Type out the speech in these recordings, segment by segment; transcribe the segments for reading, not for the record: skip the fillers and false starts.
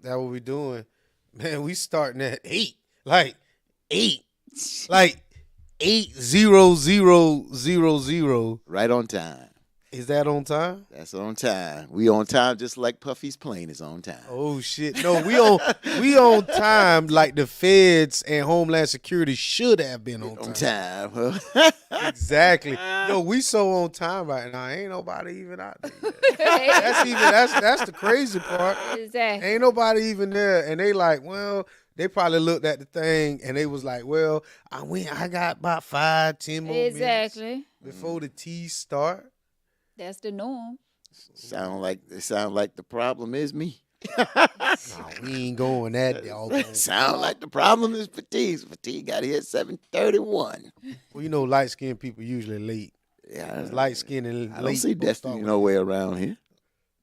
That what we doing. Man, we starting at 8. Like 8. Like 80000. Right on time. Is that on time? That's on time. We on time just like Puffy's plane is on time. Oh shit. No, we on time like the feds and Homeland Security should have been on time. On time. Exactly. Yo, we so on time right now. Ain't nobody even out there yet. That's the crazy part. Exactly. Ain't nobody even there. And they like, well, they probably looked at the thing and they was like, well, I got about 5-10 more minutes before the tea start. That's the norm. Sound like the problem is me. No, we ain't going that dog. Sound like the problem is Fatigue. Fatigue got here at 7:31. Well, you know, light skinned people usually late. Yeah, Light skinned and late. I don't see Destiny nowhere around here.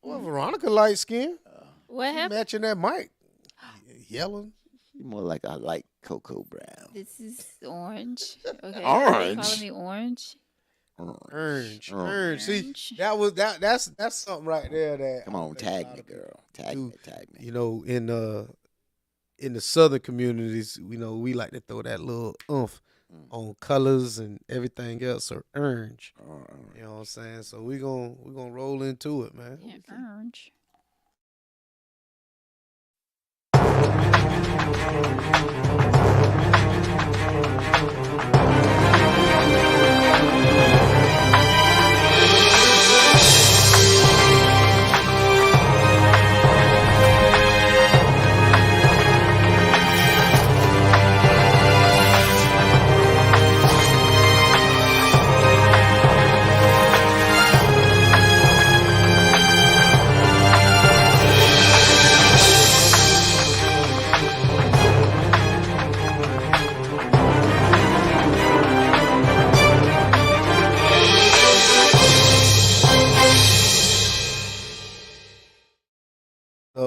Well, Veronica light skinned. What happened? Matching that mic. Yelling. More like I like Cocoa Brown. This is orange. Okay. Orange? They calling me orange. Orange. See, Orange. that's something right there that. Come on, tag me, girl. Tag me. You know, in the southern communities, you know, we like to throw that little oomph on colors and everything else, or orange. You know what I'm saying? So we're gonna roll into it, man. Yeah, orange.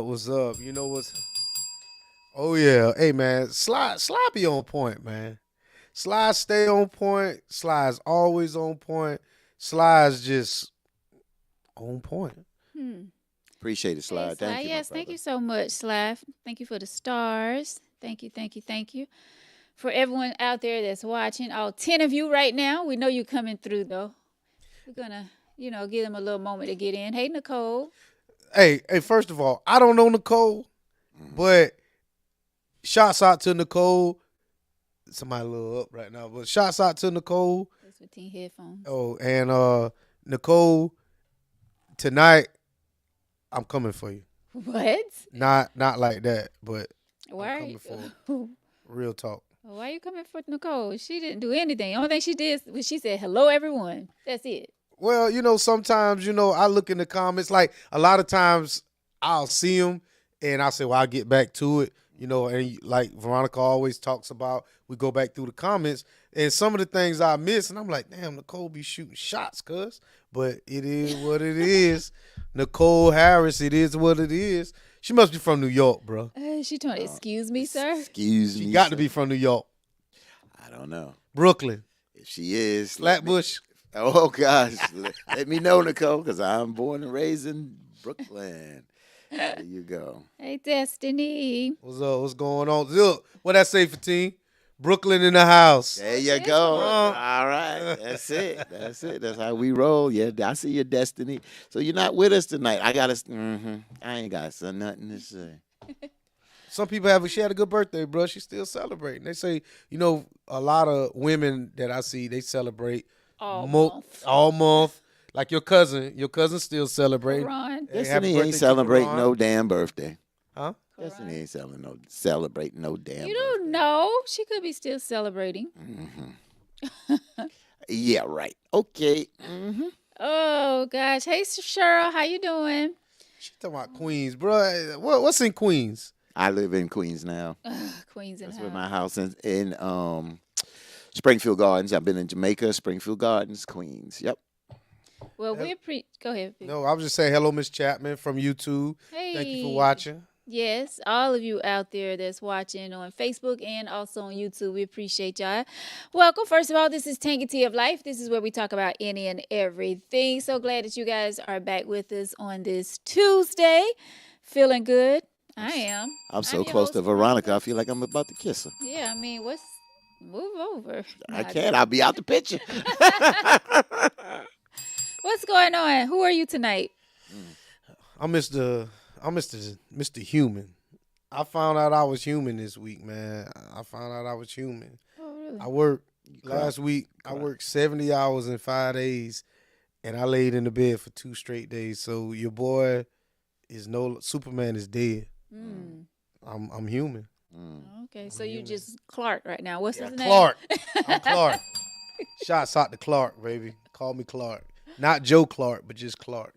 What's up? You know what's? Oh yeah, hey man, Slide be on point, man. Slide stay on point. Slide's always on point. Slide's just on point. Appreciate it, Slide. Hey, Thank Sly. you. Yes, thank you so much, Sly. Thank you for the stars. Thank you. For everyone out there that's watching, all 10 of you right now, we know you're coming through, though. We're going to, give them a little moment to get in. Hey, Nicole. Hey, first of all, I don't know Nicole, but shouts out to Nicole. Somebody a little up right now, but shouts out to Nicole. That's with 10 headphones. Oh, and Nicole, tonight I'm coming for you. What? Not like that, but Why I'm are coming you? for you. Real talk. Why are you coming for Nicole? She didn't do anything. The only thing she did was she said, hello, everyone. That's it. Well, sometimes, I look in the comments. Like, a lot of times I'll see them and I'll say, well, I'll get back to it. And like Veronica always talks about, we go back through the comments. And some of the things I miss, and I'm like, damn, Nicole be shooting shots, cuz. But it is what it is. Nicole Harris, it is what it is. She must be from New York, bro. She told me, excuse me, sir. Excuse me. She got to be from New York. I don't know. Brooklyn. If she is. Flatbush. Oh, gosh. Let me know, Nicole, because I'm born and raised in Brooklyn. There you go. Hey, Destiny. What's up? What's going on? Look, what I say, 15? Brooklyn in the house. There you go. All right. That's it. That's how we roll. Yeah, I see your Destiny. So you're not with us tonight. I ain't got nothing to say. Some people she had a good birthday, bro. She's still celebrating. They say, a lot of women that I see, they celebrate all month. Like your cousin still celebrating. Ron. Destiny ain't celebrating no damn birthday. Huh? Destiny ain't celebrating no damn You don't know. She could be still celebrating. Yeah, right. Okay. Oh, gosh. Hey, Cheryl. How you doing? She talking about Queens, bro. What's in Queens? I live in Queens now. Queens in That's house. where my house is in Springfield Gardens. I've been in Jamaica, Springfield Gardens, Queens. Yep. Well, go ahead. Vic. No, I was just saying hello, Miss Chapman from YouTube. Hey. Thank you for watching. Yes, all of you out there that's watching on Facebook and also on YouTube, we appreciate y'all. Welcome. First of all, this is Tangy Tea of Life. This is where we talk about any and everything. So glad that you guys are back with us on this Tuesday. Feeling good. I am. I'm so your close host, to Veronica. I feel like I'm about to kiss her. Yeah, I mean, move over. I Nah, can't. I'll be out the picture. What's going on? Who are you tonight? I'm Mr. Human. I found out I was human this week, man. I found out I was human. Oh, really? I worked cried. last week. I worked 70 hours in 5 days, and I laid in the bed for 2 straight days. So your boy is Superman is dead. Mm. I'm human. Okay, so you just Clark right now. What's his name? Clark. I'm Clark. Shots out to Clark, baby. Call me Clark. Not Joe Clark, but just Clark.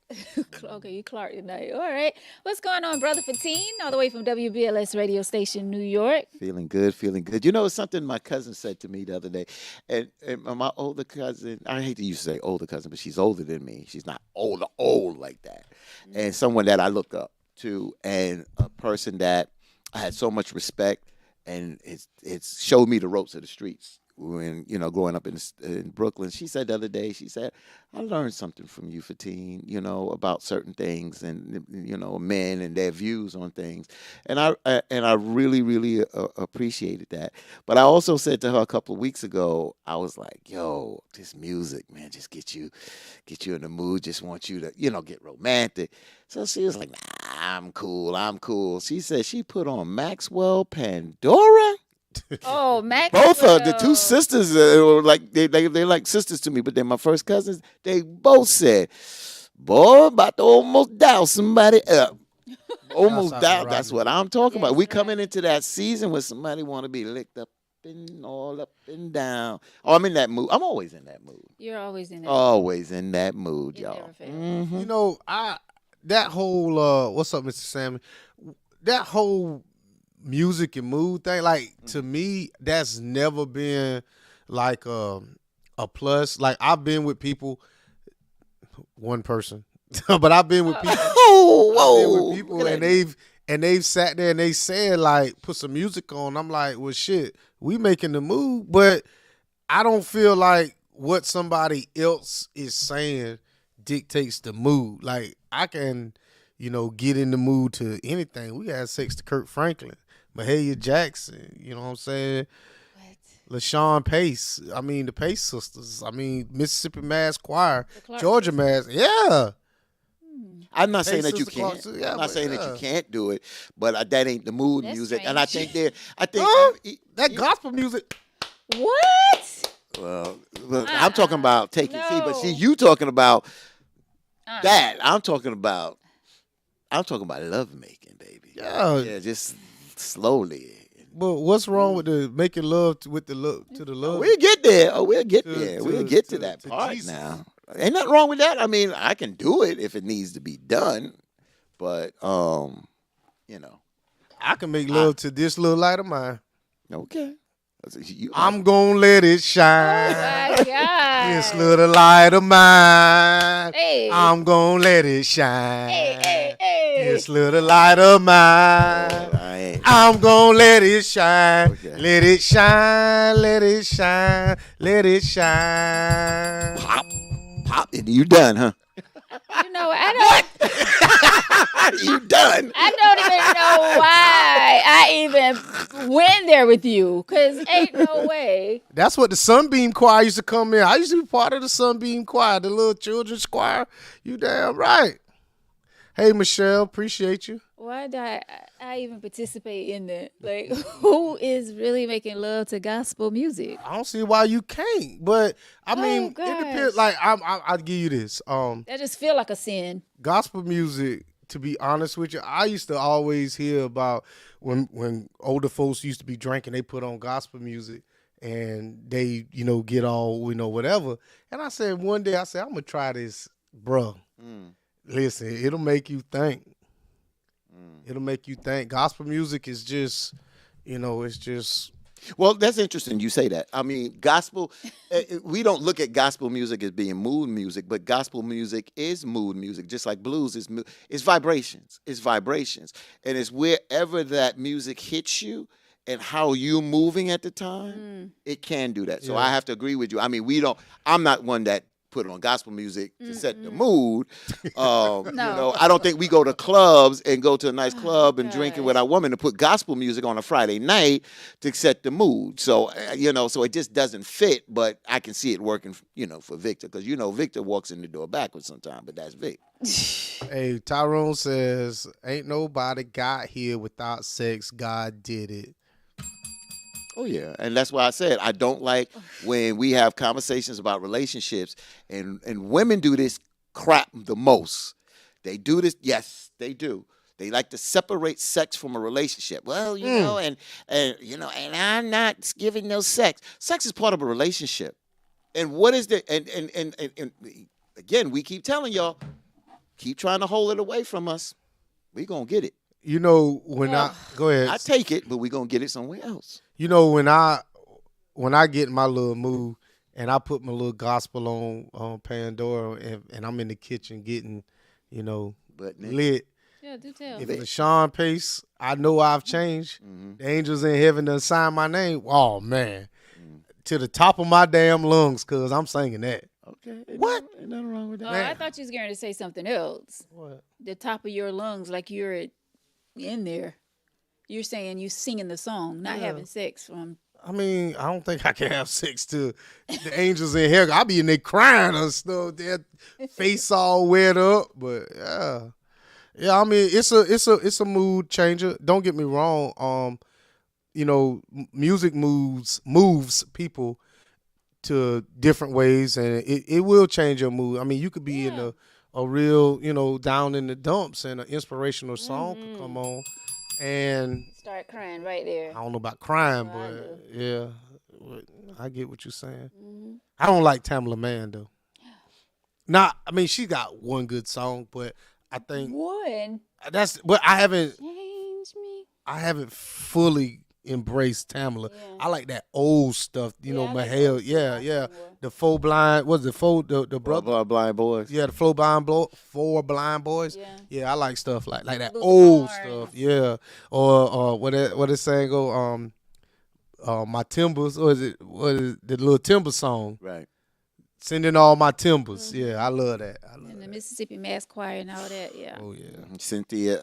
Okay, you Clark tonight. All right. What's going on, Brother Fatine? All the way from WBLS radio station, New York. Feeling good, feeling good. You know, it's something my cousin said to me the other day. And my older cousin, I hate to use to say older cousin, but she's older than me. She's not old like that. And someone that I look up to, and a person that I had so much respect, and it's showed me the ropes of the streets when, growing up in Brooklyn. She said the other day, she said, I learned something from you, Fatine, about certain things, and men and their views on things, and I really really appreciated that. But I also said to her a couple of weeks ago, I was like, yo, this music, man, just get you in the mood, just want you to get romantic. So she was like, nah, I'm cool. She said she put on Maxwell Pandora. Oh, Max. Both of the two sisters were like they're like sisters to me, but they're my first cousins. They both said, "Boy, about to almost dial somebody up." Almost dial. That's what I'm talking about. We coming into that season where somebody want to be licked up and all up and down. Oh, I'm in that mood. I'm always in that mood. You're always in that. Always in that mood, It y'all. never fails. Mhm. That whole what's up, Mr. Salmon? That whole music and mood thing, like to me, that's never been like a plus. Like I've been with people, one person, but I've been with people. I've been with people, and they've sat there and they said like, put some music on. I'm like, well, shit, we making the mood, but I don't feel like what somebody else is saying dictates the mood. Like I can, get in the mood to anything. We had sex to Kirk Franklin, Mahalia Jackson, you know what I'm saying? What? LaShawn Pace. I mean, the Pace sisters. I mean, Mississippi Mass Choir, Georgia Mass. Yeah. I'm not saying Hey, that you Sister can't. Clark, yeah, I'm not but saying that yeah. you can't do it, but that ain't the mood That's music. And I strange. think That gospel music. What? Well, look, I'm talking about taking. See, but see, No. you talking about that. I'm talking about love making, baby. Yeah. Just slowly. But what's wrong with the making love to the love? We'll get there. Oh, we'll get To- there. to- We'll get to to- that to part Jesus. now. Ain't nothing wrong with that. I mean, I can do it if it needs to be done. But I can make love to this little light of mine. okay. I'm gonna let it Oh shine. my God. This little light of mine. Hey. I'm gonna let it shine. Hey. This little light of mine. I ain't. I'm gonna let it shine. Okay. Let it shine. Let it shine. Let it shine. Pop, and you done, huh? You know, I You done. don't even know why I even went there with you, because ain't no way. That's what the Sunbeam Choir used to come in. I used to be part of the Sunbeam Choir, the little children's choir. You damn right. Hey, Michelle, appreciate you. Why did I even participate in that? Like, who is really making love to gospel music? I don't see why you can't, but I mean, it gosh. depends. Like, I'll give you this. That just feel like a sin. Gospel music, to be honest with you, I used to always hear about when older folks used to be drinking, they put on gospel music and they, get all, whatever. And I said, one day, I'm going to try this, bruh. Listen, it'll make you think. It'll make you think. Gospel music is just, it's just. Well, that's interesting you say that. I mean, gospel, we don't look at gospel music as being mood music, but gospel music is mood music, just like blues is it's vibrations. It's vibrations. And it's wherever that music hits you and how you're moving at the time, it can do that. So I have to agree with you. I mean, I'm not one that put on gospel music to set the mood. You No. know, I don't think we go to clubs and go to a nice Oh, club and drinking with gosh. our woman to put gospel music on a Friday night to set the mood. So, you know, so it just doesn't fit, but I can see it working, you know, for Victor. Because, you know, Victor walks in the door backwards sometimes, but that's Vic. Hey, Tyrone says, "Ain't nobody got here without sex. God did it." Oh yeah, and that's why I said I don't like when we have conversations about relationships and women do this crap the most. They do this, yes, they do. They like to separate sex from a relationship. Well, you know, and you know, and I'm not giving no sex. Sex is part of a relationship. And what is the and again, we keep telling y'all, keep trying to hold it away from us. We gonna get it. You know when I Ugh. go ahead. I take it, but we gonna get it somewhere else. You know when I get in my little mood and I put my little gospel on Pandora and I'm in the kitchen getting, you know, But Nick, lit. Yeah, do tell. If it's a Sean Pace, I know I've changed. The angels in heaven done signed my name. Oh man, to the top of my damn lungs, cause I'm singing that. okay, What? Ain't nothing wrong with that. Oh, I thought you was going to say something else. What? The top of your lungs, like you're in there. You're saying you singing the song, not Yeah. having sex from. I mean, I don't think I can have sex to the angels in heaven. I'll be in there crying and stuff, their face all wet up. But yeah. I mean, it's a mood changer. Don't get me wrong. You know, music moves people to different ways, and it will change your mood. I mean, you could be in Yeah. a real, you know, down in the dumps, and an inspirational song could come on, and Start crying right there. I don't know about crying, Well, I but yeah, but I get what you're saying. Mm-hmm. I don't like Tamala Mann though. Not, I mean, she got one good song, but I think One that's. But change me. I haven't fully embraced Tamala. Yeah. I like that old stuff, you know, Yeah, I like Mahale. old Yeah, stuff yeah. more. The four blind, was it four? The brother. Blind boys. Yeah, the four blind boys. Yeah. Yeah, I like stuff like that Luther old Barnes. stuff. Yeah, or what it saying go my timbers, or is it what is the little timber song? Right. Sending all my timbers. Yeah, I love that. And the Mississippi Mass Choir and all that. Yeah. Oh yeah. Cynthia,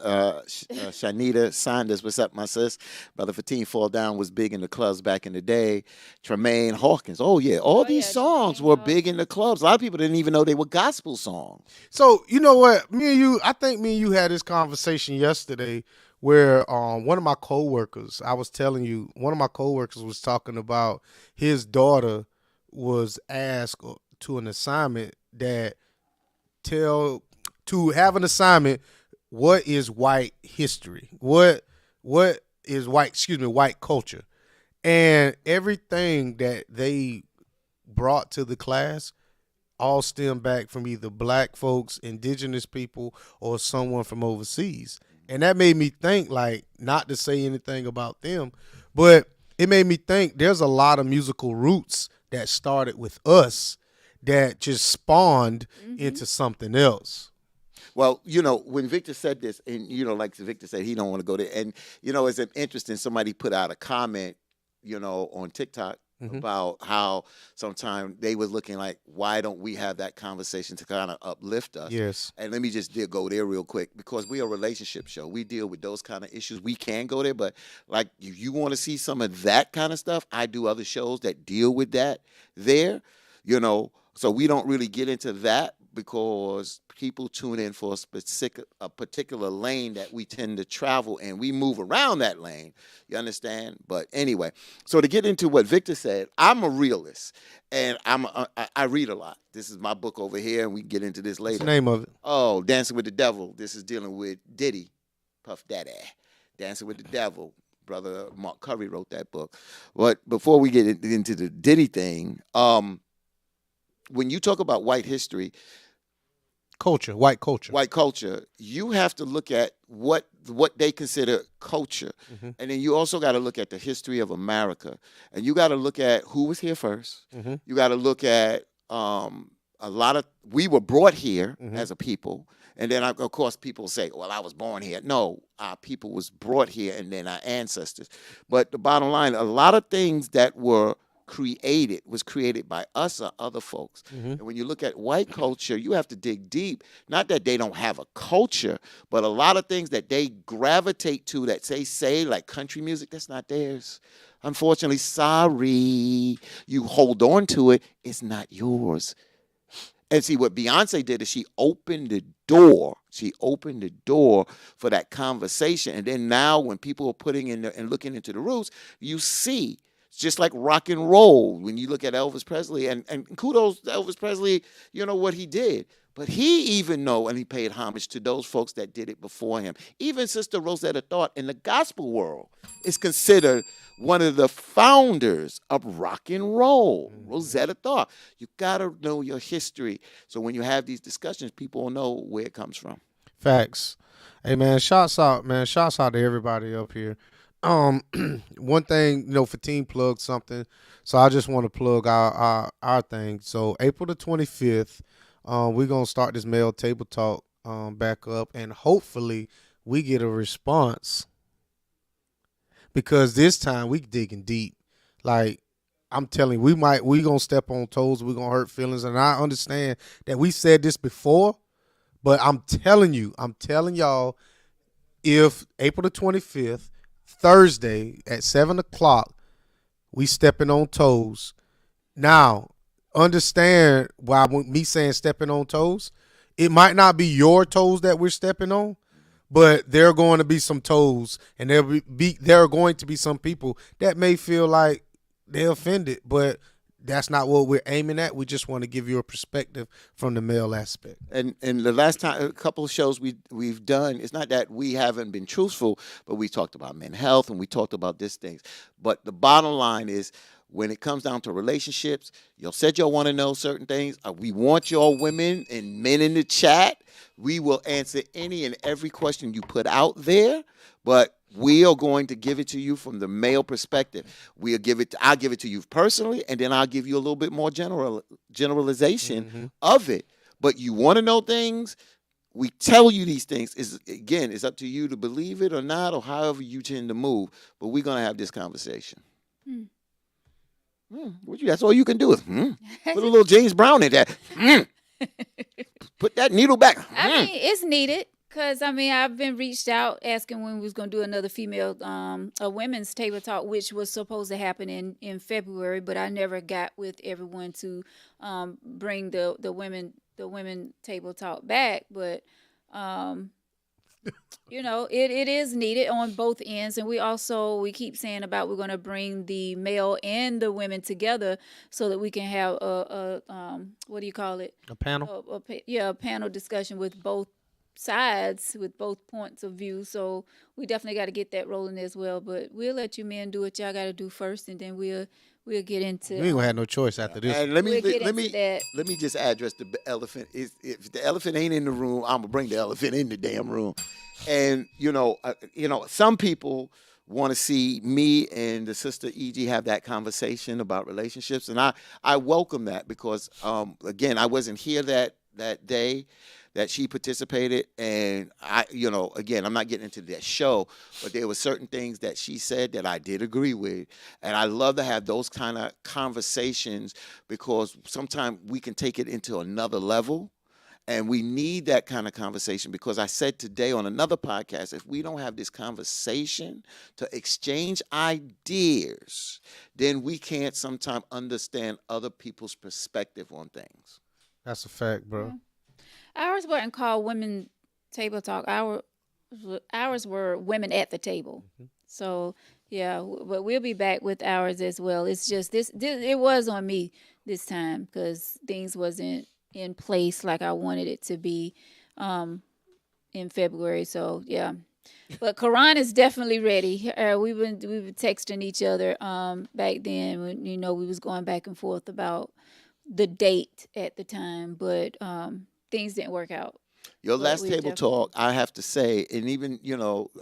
Shanita Saunders, what's up, my sis? Brother Fatine Fall Down was big in the clubs back in the day. Tremaine Hawkins, oh yeah, all these yeah, songs Tremaine were big in the clubs. A lot of people didn't even know they were gospel songs. So you know what, I think me and you had this conversation yesterday where one of my coworkers, I was telling you, one of my coworkers was talking about his daughter was asked to an assignment that to have an assignment, what is white history? What is white culture? And everything that they brought to the class all stem back from either black folks, indigenous people, or someone from overseas. And that made me think, like, not to say anything about them, but it made me think there's a lot of musical roots that started with us that just spawned into something else. Well, you know, when Victor said this, and you know, like Victor said, he don't want to go there. And you know, it's interesting. Somebody put out a comment, you know, on TikTok about how sometimes they was looking like, why don't we have that conversation to kind of uplift us? Yes. And let me just go there real quick, because we are a relationship show. We deal with those kind of issues. We can go there, but like if you want to see some of that kind of stuff, I do other shows that deal with that there, you know. So we don't really get into that because people tune in for a particular lane that we tend to travel, and we move around that lane. You understand? But anyway, so to get into what Victor said, I'm a realist, and I read a lot. This is my book over here, and we can get into this later. What's the name of it? Oh, Dancing with the Devil. This is dealing with Diddy, Puff Daddy. Dancing with the Devil. Brother Mark Curry wrote that book. But before we get into the Diddy thing, when you talk about white history, White culture, you have to look at what they consider culture. And then you also got to look at the history of America. And you got to look at who was here first. You got to look at we were brought here as a people. And then, of course, people say, well, I was born here. No, our people was brought here, and then our ancestors. But the bottom line, a lot of things that were created was created by us or other folks. And when you look at white culture, you have to dig deep. Not that they don't have a culture, but a lot of things that they gravitate to that say like country music, that's not theirs. Unfortunately, sorry, you hold on to it, it's not yours. And see, what Beyonce did is she opened the door. She opened the door for that conversation. And then now when people are putting in and looking into the roots, you see, it's just like rock and roll. When you look at Elvis Presley, and kudos to Elvis Presley, you know what he did. But he even and he paid homage to those folks that did it before him. Even Sister Rosetta Tharpe in the gospel world is considered one of the founders of rock and roll. Rosetta Tharpe. You got to know your history. So when you have these discussions, people will know where it comes from. Facts. Hey man, shouts out, man. Shouts out to everybody up here. One thing, for Team Plug something. So I just want to plug our thing. So April the 25th, we're gonna start this male table talk back up, and hopefully we get a response, because this time we digging deep. Like I'm telling you, we gonna step on toes, we gonna hurt feelings, and I understand that we said this before, but I'm telling y'all, if April the 25th, Thursday at 7:00, we stepping on toes. Now, understand why me saying stepping on toes, it might not be your toes that we're stepping on, but there are going to be some toes, and there are going to be some people that may feel like they're offended, but that's not what we're aiming at. We just want to give you a perspective from the male aspect. And the last time, a couple of shows we've done, it's not that we haven't been truthful, but we talked about men's health and we talked about these things. But the bottom line is, when it comes down to relationships, y'all said y'all want to know certain things. We want y'all women and men in the chat. We will answer any and every question you put out there, but we are going to give it to you from the male perspective. I'll give it to you personally, and then I'll give you a little bit more generalization of it. But you want to know things, we tell you these things. It's up to you to believe it or not, or however you tend to move. But we're going to have this conversation. That's all you can do is put a little James Brown in that. Put that needle back. I mean, it's needed. Because, I've been reached out asking when we was going to do another female, a women's table talk, which was supposed to happen in February, but I never got with everyone to bring the women table talk back. But, it is needed on both ends. And we keep saying about we're going to bring the male and the women together so that we can have a what do you call it? A panel? A panel discussion with both sides, with both points of view. So we definitely got to get that rolling as well. But we'll let you men do what y'all got to do first, and then we'll get into. We ain't gonna have no choice after this. And let me just address the elephant. If the elephant ain't in the room, I'm gonna bring the elephant in the damn room. And some people want to see me and the sister E.G. have that conversation about relationships, and I welcome that, because again, I wasn't here that day that she participated, and again, I'm not getting into that show, but there were certain things that she said that I did agree with, and I love to have those kind of conversations, because sometimes we can take it into another level, and we need that kind of conversation, because I said today on another podcast, if we don't have this conversation to exchange ideas, then we can't sometimes understand other people's perspective on things. That's a fact, bro. Yeah. Ours weren't called Women Table Talk. Ours were Women at the Table. So, yeah, but we'll be back with ours as well. It's just this it was on me this time, because things wasn't in place like I wanted it to be in February. So, yeah. But Karan is definitely ready. We were texting each other back then when, we was going back and forth about the date at the time, but things didn't work out. Your last table talk, I have to say, and even,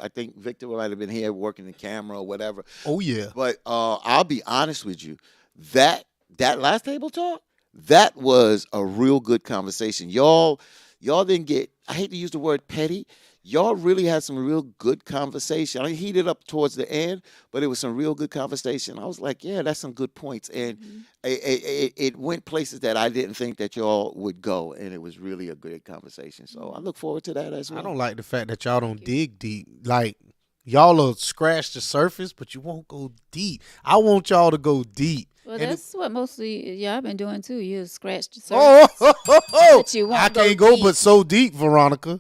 I think Victor might have been here working the camera or whatever. Oh, yeah. But I'll be honest with you. That last table talk, that was a real good conversation. Y'all didn't get, I hate to use the word petty, y'all really had some real good conversation. I heated up towards the end, but it was some real good conversation. I was like, yeah, that's some good points, and it went places that I didn't think that y'all would go, and it was really a great conversation. So I look forward to that as well. I don't like the fact that y'all don't dig deep. Like y'all will scratch the surface, but you won't go deep. I want y'all to go deep. Well, And that's what mostly y'all been doing too. You scratch the surface. oh, But you won't I go can't go deep. but so deep, Veronica.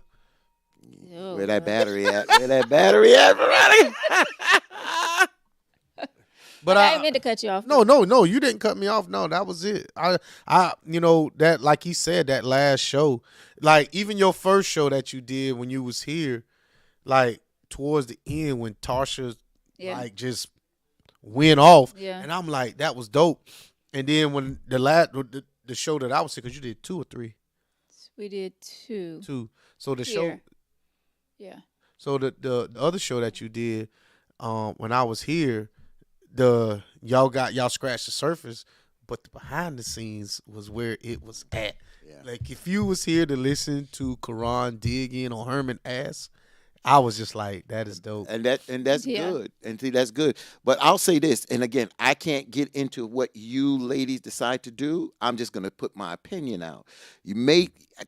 Oh, Where that well. battery at? Where that battery at, Veronica? But I didn't mean to cut you off. No, you didn't cut me off. No, that was it. That like he said, that last show, like even your first show that you did when you was here, like towards the end when Tarsha Yeah. like just went off, Yeah. and I'm like, that was dope. And then when the show that I was here, because you did 2 or 3, We did 2. 2. So the show, Here. Yeah. so the other show that you did, when I was here, y'all scratched the surface, but the behind the scenes was where it was at. Yeah. Like if you was here to listen to Karan dig in on Herman ass, I was just like, that is dope. And that's Yeah. good. And see, that's good. But I'll say this, and again, I can't get into what you ladies decide to do. I'm just gonna put my opinion out.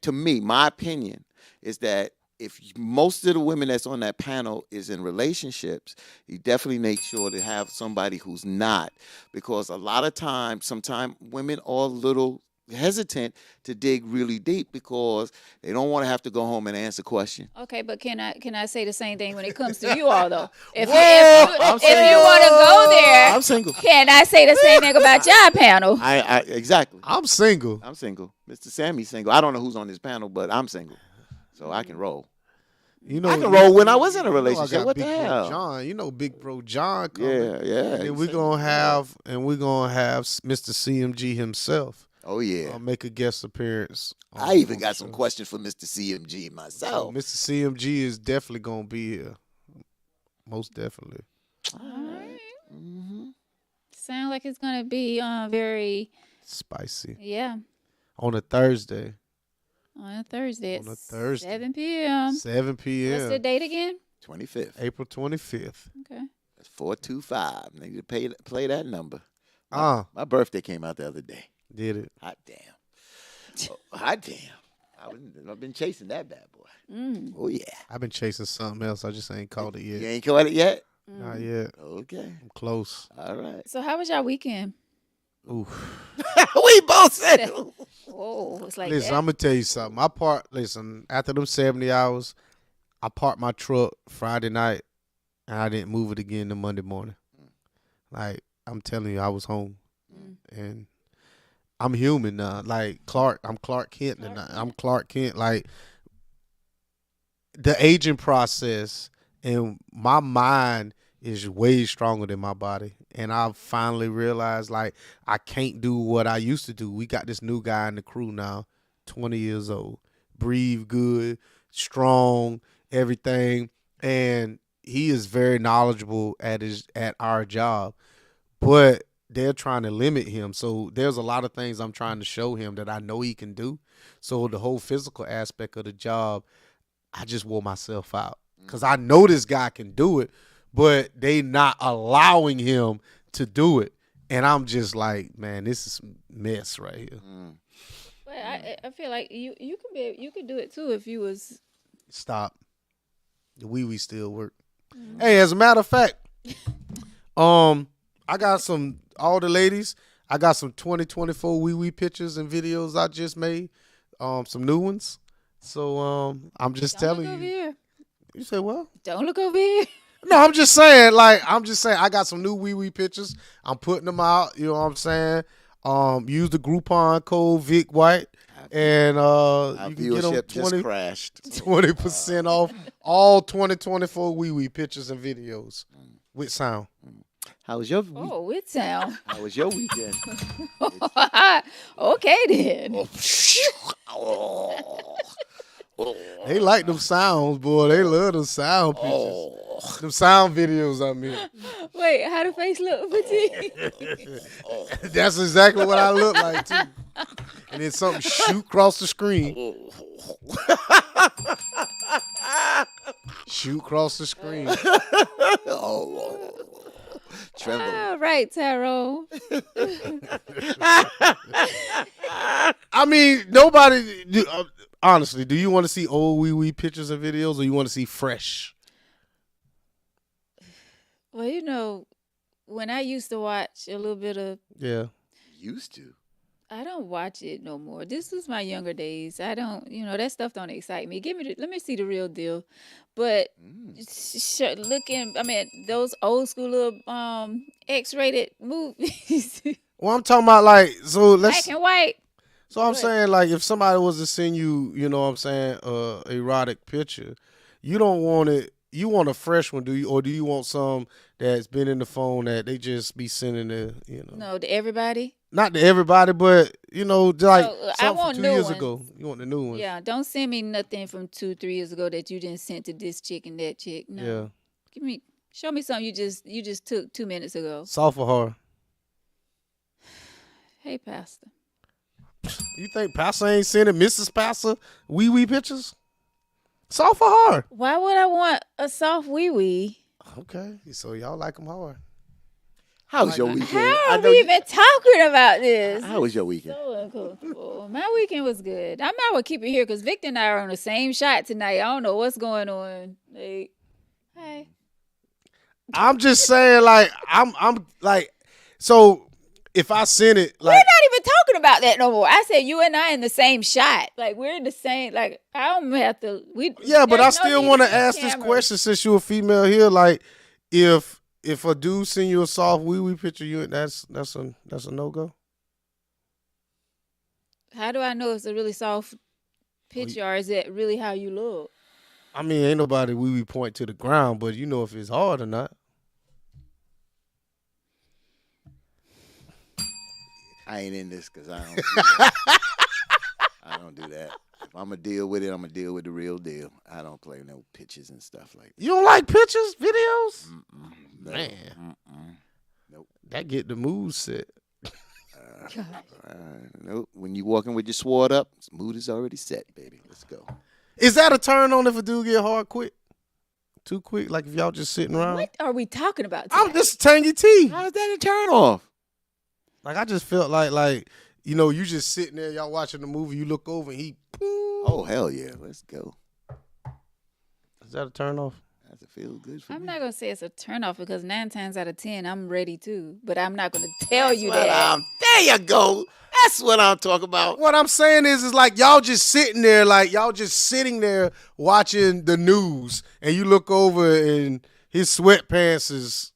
To me, my opinion is that if most of the women that's on that panel is in relationships, you definitely make sure to have somebody who's not, because a lot of times, sometimes women are a little hesitant to dig really deep because they don't want to have to go home and answer questions. Okay, but can I say the same thing when it comes to you all though? If you I'm if you single. want to go there, I'm single. can I say the same thing about your panel? I exactly. I'm single. I'm single. Mr. Sammy's single. I don't know who's on this panel, but I'm single, so I can roll. You know, I can roll when I was in a I relationship. got What Big the Bro hell? John, Big Bro John coming. Yeah. And we're gonna have Mr. CMG himself. Oh yeah. Make a guest appearance. I even on got the some show. questions for Mr. CMG So myself. Mr. CMG is definitely gonna be here. Most definitely. All right. Mm-hmm. Sound like it's gonna be very Spicy. yeah On a Thursday, on a Thursday. On a It's Thursday. 7 p.m. 7 What's the p.m. date again? 25th. April 25th. Okay. That's 425. Need to play that number. My birthday came out the other day. Did it? Hot damn. Hot damn. I've been chasing that bad boy. Mm. Oh yeah. I've been chasing something else. I just ain't caught it You yet. ain't caught it yet? Not yet. Okay. I'm close. All right. So how was your weekend? Oof. We both said. Oh, it's like Listen, that. I'm gonna tell you something. Listen, after them 70 hours, I parked my truck Friday night and I didn't move it again the Monday morning. Like, I'm telling you, I was home. And I'm human now. Like I'm Clark Kent and I'm Clark Kent. Like the aging process and my mind is way stronger than my body. And I finally realized like I can't do what I used to do. We got this new guy in the crew now, 20 years old. Breathe good, strong, everything. And he is very knowledgeable at our job. But they're trying to limit him. So there's a lot of things I'm trying to show him that I know he can do. So the whole physical aspect of the job, I just wore myself out. Because I know this guy can do it, but they not allowing him to do it. And I'm just like, man, this is mess right here. But I feel like you could do it too if you was. Stop. The wee still work. Hey, as a matter of fact, I got all the ladies, I got some 2024 wee pictures and videos I just made. Some new ones. So I'm just Don't telling look over you. here. You say what? Don't look over here. No, I'm just saying, I got some new wee pictures. I'm putting them out, you know what I'm saying? Use the Groupon code Vic White and Our you can get them viewership just crashed. 20% off all 2024 wee pictures and videos with sound. How was your Oh, it sound. How was your weekend? Okay then. They like them sounds, boy. They love them sound pictures. Them sound videos, I mean. Wait, how the face look for That's exactly what I look like, too. And then something shoot across the screen. Shoot across the screen. Oh, tremble. All right, Tyrone. I mean, nobody. Honestly, do you want to see old wee pictures and videos, or you want to see fresh? Well, you know, when I used to watch a little bit of, Yeah. Used to. I don't watch it no more. This was my younger days. I don't, that stuff don't excite me. Let me see the real deal. But looking, I mean, those old school little X-rated movies, Well, I'm talking about like black and white. So I'm What? saying, like, if somebody was to send you, you know what I'm saying, erotic picture, you don't want it. You want a fresh one, do you? Or do you want some that's been in the phone that they just be sending No, to everybody. not to everybody, but, like I something want from 2 new years ones. ago. You want the new ones. Yeah, don't send me nothing from 2-3 years ago that you didn't send to this chick and that chick. No. Yeah. Show me something you just took 2 minutes ago. Soft or hard? Hey, Pastor. You think Pastor ain't sending Mrs. Pastor wee pictures? Soft or hard? Why would I want a soft wee wee? Okay. So y'all like them hard. How was your weekend? How are we even talking about this? How was your weekend? So uncomfortable. My weekend was good. I might well keep it here because Victor and I are on the same shot tonight. I don't know what's going on. Like, hey. I'm just saying, like, I'm like, so if I send it, We're like, not even talking about that no more. I said you and I in the same shot. Like we're in the same. Like I don't have to. yeah, but I there's no still need want to see ask this cameras. question since you're a female here. Like, if a dude send you a soft wee picture, that's a no go. How do I know it's a really soft picture or is it really how you look? I mean, ain't nobody wee point to the ground, but you know if it's hard or not. I ain't in this because I don't do that. I don't do that. If I'm going to deal with it, I'm going to deal with the real deal. I don't play no pictures and stuff like that. You don't like pictures, videos? No. Man. Nope. That get the mood set. Nope. When you walking with your sword up, mood is already set, baby. Let's go. Is that a turn on if a dude get hard quick? Too quick? Like if y'all just sitting around? What are we talking about? I'm Today? just tangy tea. How's that a turn off? Like I just felt like you just sitting there, y'all watching the movie, you look over and he. Oh, hell yeah. Let's go. Is that a turn off? That's a feel good for I'm me. not gonna say it's a turnoff because 9 times out of 10 I'm ready too. But I'm not gonna tell you that. There you go. That's what I'm talking about. What I'm saying is like y'all just sitting there, like y'all just sitting there watching the news, and you look over and his sweatpants is.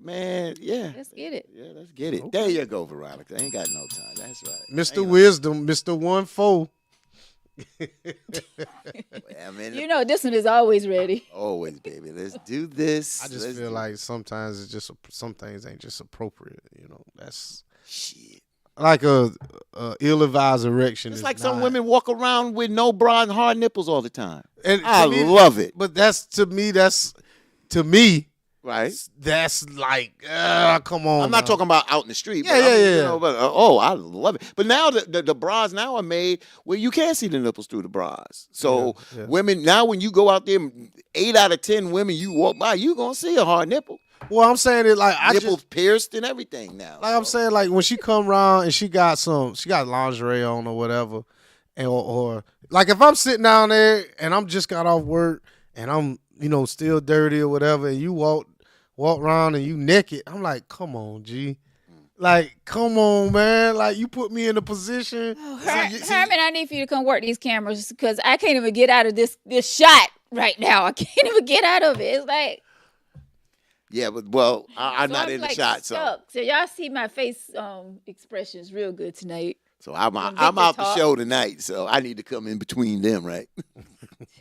Man, yeah. Let's get it. Yeah, let's get it. There you go, Veronica. Ain't got no time. That's right. Mr. Wisdom, Mr. 1-4. I mean, You know this one is always ready. always, baby. Let's do this. I just Let's feel do- like sometimes it's just some things ain't just appropriate. That's shit. like a ill-advised erection. It's is like some not- women walk around with no bra and hard nipples all the time. And I to me- love it. But to me. Right? That's like, come on. I'm not now. talking about out in the street. Yeah, but I mean, yeah. You know, but, I love it. But now the bras now are made where you can't see the nipples through the bras. So Yeah. women now, when you go out there, 8 out of 10 women you walk by, you gonna see a hard nipple. Well, I'm saying it like Nipples pierced and everything now. like I'm saying, like when she come around and she got lingerie on or whatever, and or like if I'm sitting down there and I'm just got off work and I'm still dirty or whatever, and you walk around and you naked, I'm like, come on, G. Like, come on, man. Like, you put me in a position. Herman, I need for you to come work these cameras because I can't even get out of this shot right now. I can't even get out of it. It's like Yeah, but well, I'm so not I'm in like the shot, so stuck. So y'all see my face expressions real good tonight. I'm When out Victor the talk. show tonight. So I need to come in between them, right?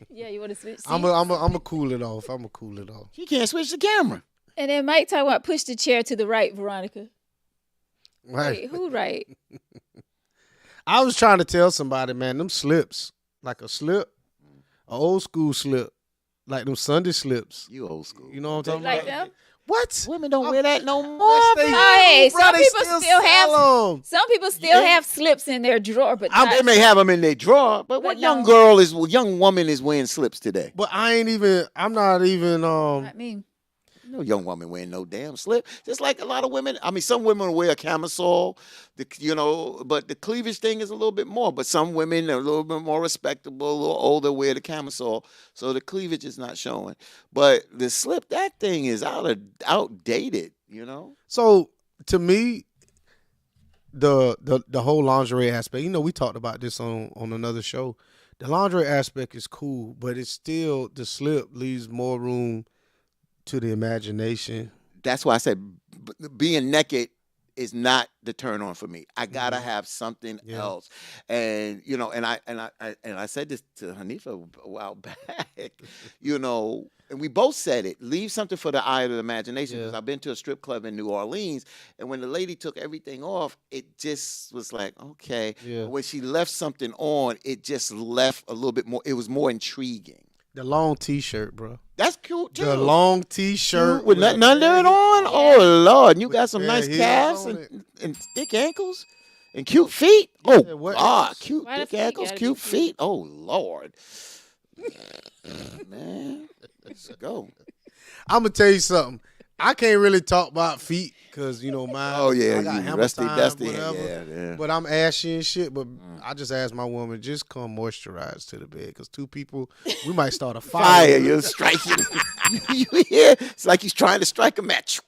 Yeah, you want to switch? I'm seats? a cool it off. I'm a cool it off. He can't switch the camera. And then Mike talk about push the chair to the right, Veronica. Right. Wait, who right? I was trying to tell somebody, man, them slips, like a slip, an old school slip, like them Sunday slips. You old school. You know what I'm talking Like about? them? What? Women don't wear that no more. Yes, they bro. Hey, bro, some they people still have. sell 'em. Some people still have slips in their drawer, but They not, may have them in their drawer, but what no. young woman is wearing slips today? But I'm not even not me. No young woman wearing no damn slip. Just like a lot of women. I mean, some women wear a camisole, but the cleavage thing is a little bit more. But some women are a little bit more respectable, a little older, wear the camisole, so the cleavage is not showing. But the slip, that thing is outdated. So to me, the whole lingerie aspect, we talked about this on another show. The lingerie aspect is cool, but it's still, the slip leaves more room to the imagination. That's why I said being naked is not the turn on for me. I gotta have something else, and I said this to Hanifa a while back, and we both said it. Leave something for the eye of the imagination. Because I've been to a strip club in New Orleans, and when the lady took everything off, it just was like, okay. Yeah. But when she left something on, it just left a little bit more. It was more intriguing. The long T-shirt, bro. That's cute too. The long T-shirt with nothing under it on. Oh Lord, and you got some bare nice heels calves on and thick ankles and cute feet. Oh what God, else? cute Why the thick feet ankles, gotta be cute cute? feet. Oh Lord, man, let's go. I'm gonna tell you something. I can't really talk about feet because mine. Oh yeah, I got you hammer rusty, time, dusty. whatever. Yeah. But I'm ashy and shit. But I just asked my woman, just come moisturize to the bed, because two people, we might start a fire. Fire, you're striking. you hear? It's like he's trying to strike a match.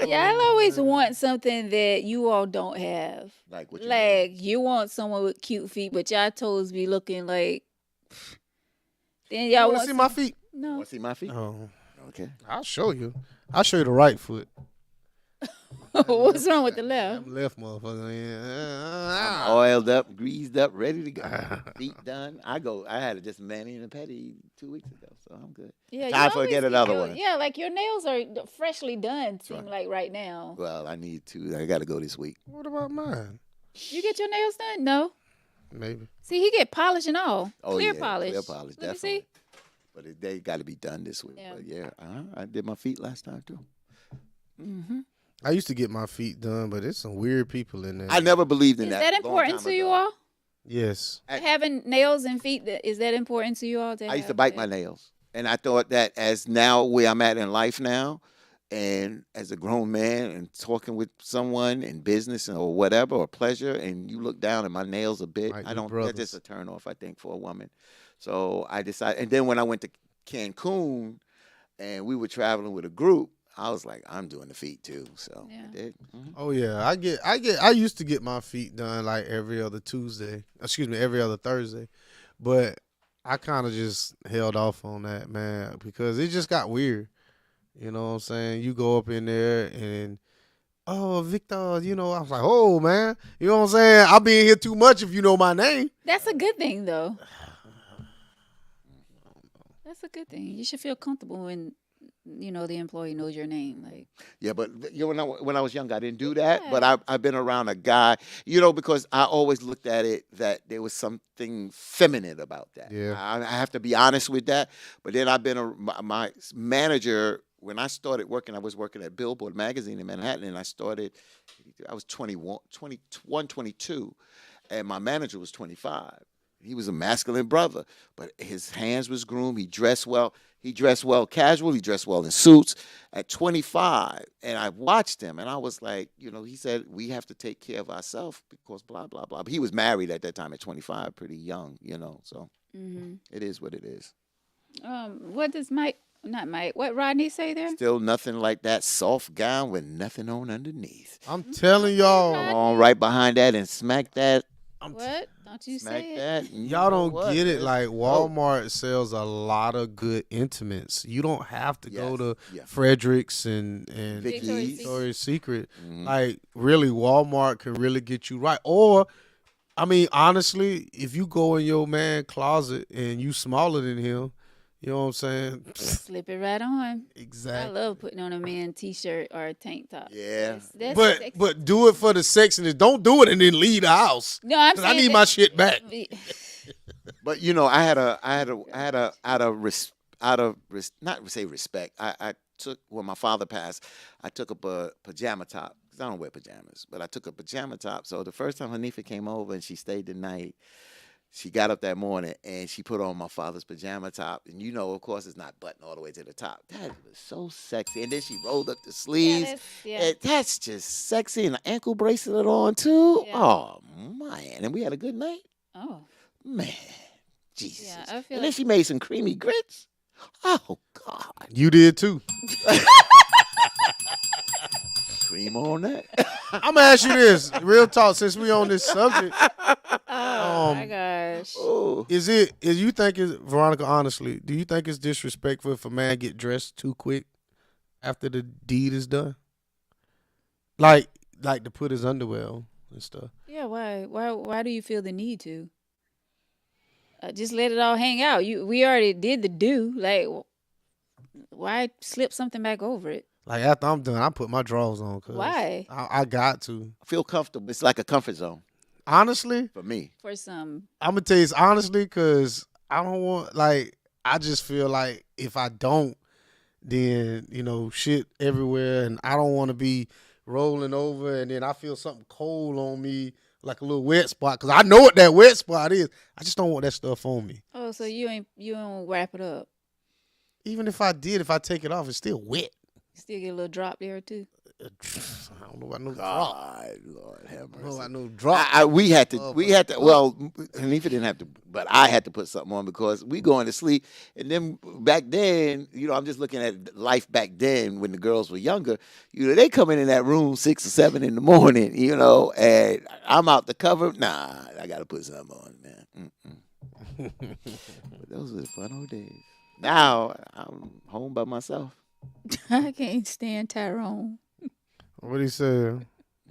Yeah, I always want something that you all don't have. Like what? You Like you want someone with cute feet, but y'all toes be looking like. Then You y'all want want to see my feet? no. Want to see my feet? Oh, Okay. I'll show you. I'll show you the right foot. What's wrong with the left? I'm left, motherfucker. I'm oiled up, greased up, ready to go. Feet done. I had just a mani and a pedi 2 weeks ago, so I'm good. Yeah, Time you for always get get another your- one. Yeah, like your nails are freshly done. Seem like right now. Well, I need to. I got to go this week. What about mine? You get your nails done? No. Maybe. See, he get polish and all. Oh Clear yeah, polish. clear polish, Let me definitely. see. But they got to be done this week. Yeah. But yeah, I did my feet last time too. I used to get my feet done, but there's some weird people in there. I never believed in Is that. that long important time to you ago. all? Yes. Having nails and feet, is that important to you all? I used to bite my nails, and I thought that as now where I'm at in life now, and as a grown man and talking with someone in business or whatever or pleasure, and you look down and my nails a bit, Might I be don't. brothers. That's just a turn off, I think, for a woman. So I decided, and then when I went to Cancun, and we were traveling with a group, I was like, I'm doing the feet too. So Yeah. I did. Mhm. Oh yeah, I used to get my feet done like every other Tuesday. Excuse me, every other Thursday. But I kind of just held off on that, man, because it just got weird. You know what I'm saying? You go up in there and Victor, I was like, oh man, you know what I'm saying? I'll be in here too much if you know my name. That's a good thing, though. That's a good thing. You should feel comfortable when the employee knows your name. Like, Yeah, but when I was young, I didn't do that. But I've been around a guy, because I always looked at it that there was something feminine about that. Yeah. I have to be honest with that. But then I've been my manager. When I started working, I was working at Billboard magazine in Manhattan, and I was 21, 22, and my manager was 25. He was a masculine brother, but his hands was groomed. He dressed well. He dressed well casual. He dressed well in suits at 25. And I watched him, and I was like, he said, we have to take care of ourselves because blah, blah, blah. But he was married at that time at 25, pretty young, so it is what it is. what does what Rodney say there? Still nothing like that soft gown with nothing on underneath. I'm telling y'all, Come on right behind that and smack that. What? Don't you Smack say it? that. and you y'all know don't what? get it. Let's Like go. Walmart sells a lot of good intimates. You don't have to go Yes, to yeah. Fredericks and Vicky's. Victoria's Secret. Mhm. Like really, Walmart can really get you right. Or, I mean, honestly, if you go in your man closet and you smaller than him, you know what I'm saying? Slip it right on. I Exactly. love putting on a man t-shirt or a tank top. Yeah. That's But sexy. but do it for the sexiness. Don't do it and then leave the house. No, I'm 'Cause saying I need that- my shit back. But you know, not say respect. I took when my father passed, I took up a pajama top because I don't wear pajamas, but I took a pajama top. So the first time Hanifa came over and she stayed the night, she got up that morning and she put on my father's pajama top, and you know, of course, it's not buttoned all the way to the top. That was so sexy, and then she rolled up the Yeah, sleeves. That's just sexy, and an ankle bracelet on too. Yeah. Oh man, and we had a good night. Oh, Man, Jesus. yeah. I feel And then like she made some creamy grits. Oh God, You did too. cream on that. I'm gonna ask you this, real talk, since we on this subject. oh my gosh. Oh, Is you think is Veronica? Honestly, do you think it's disrespectful if a man get dressed too quick after the deed is done? Like to put his underwear on and stuff. Yeah. Why do you feel the need to? Just let it all hang out. We already did the do. Like, why slip something back over it? Like after I'm done, I put my drawers on. Cause Why? I got to. I feel comfortable. It's like a comfort zone Honestly, for me. For some. I'm gonna tell you this honestly, cause I don't want I just feel like if I don't, then shit everywhere, and I don't want to be rolling over, and then I feel something cold on me, like a little wet spot, cause I know what that wet spot is. I just don't want that stuff on me. Oh, so you don't wrap it up. Even if I take it off, it's still wet. You still get a little drop there too. I don't know about no drop. God, Lord have I don't know mercy. about no drop. We had to. Well, Hanifa didn't have to, but I had to put something on because we going to sleep. And then back then, I'm just looking at life back then when the girls were younger. They come in that room 6 or 7 in the morning. And I'm out the cover. Nah, I got to put something on, man. But those were the fun old days. Now I'm home by myself. I can't stand Tyrone. What he said?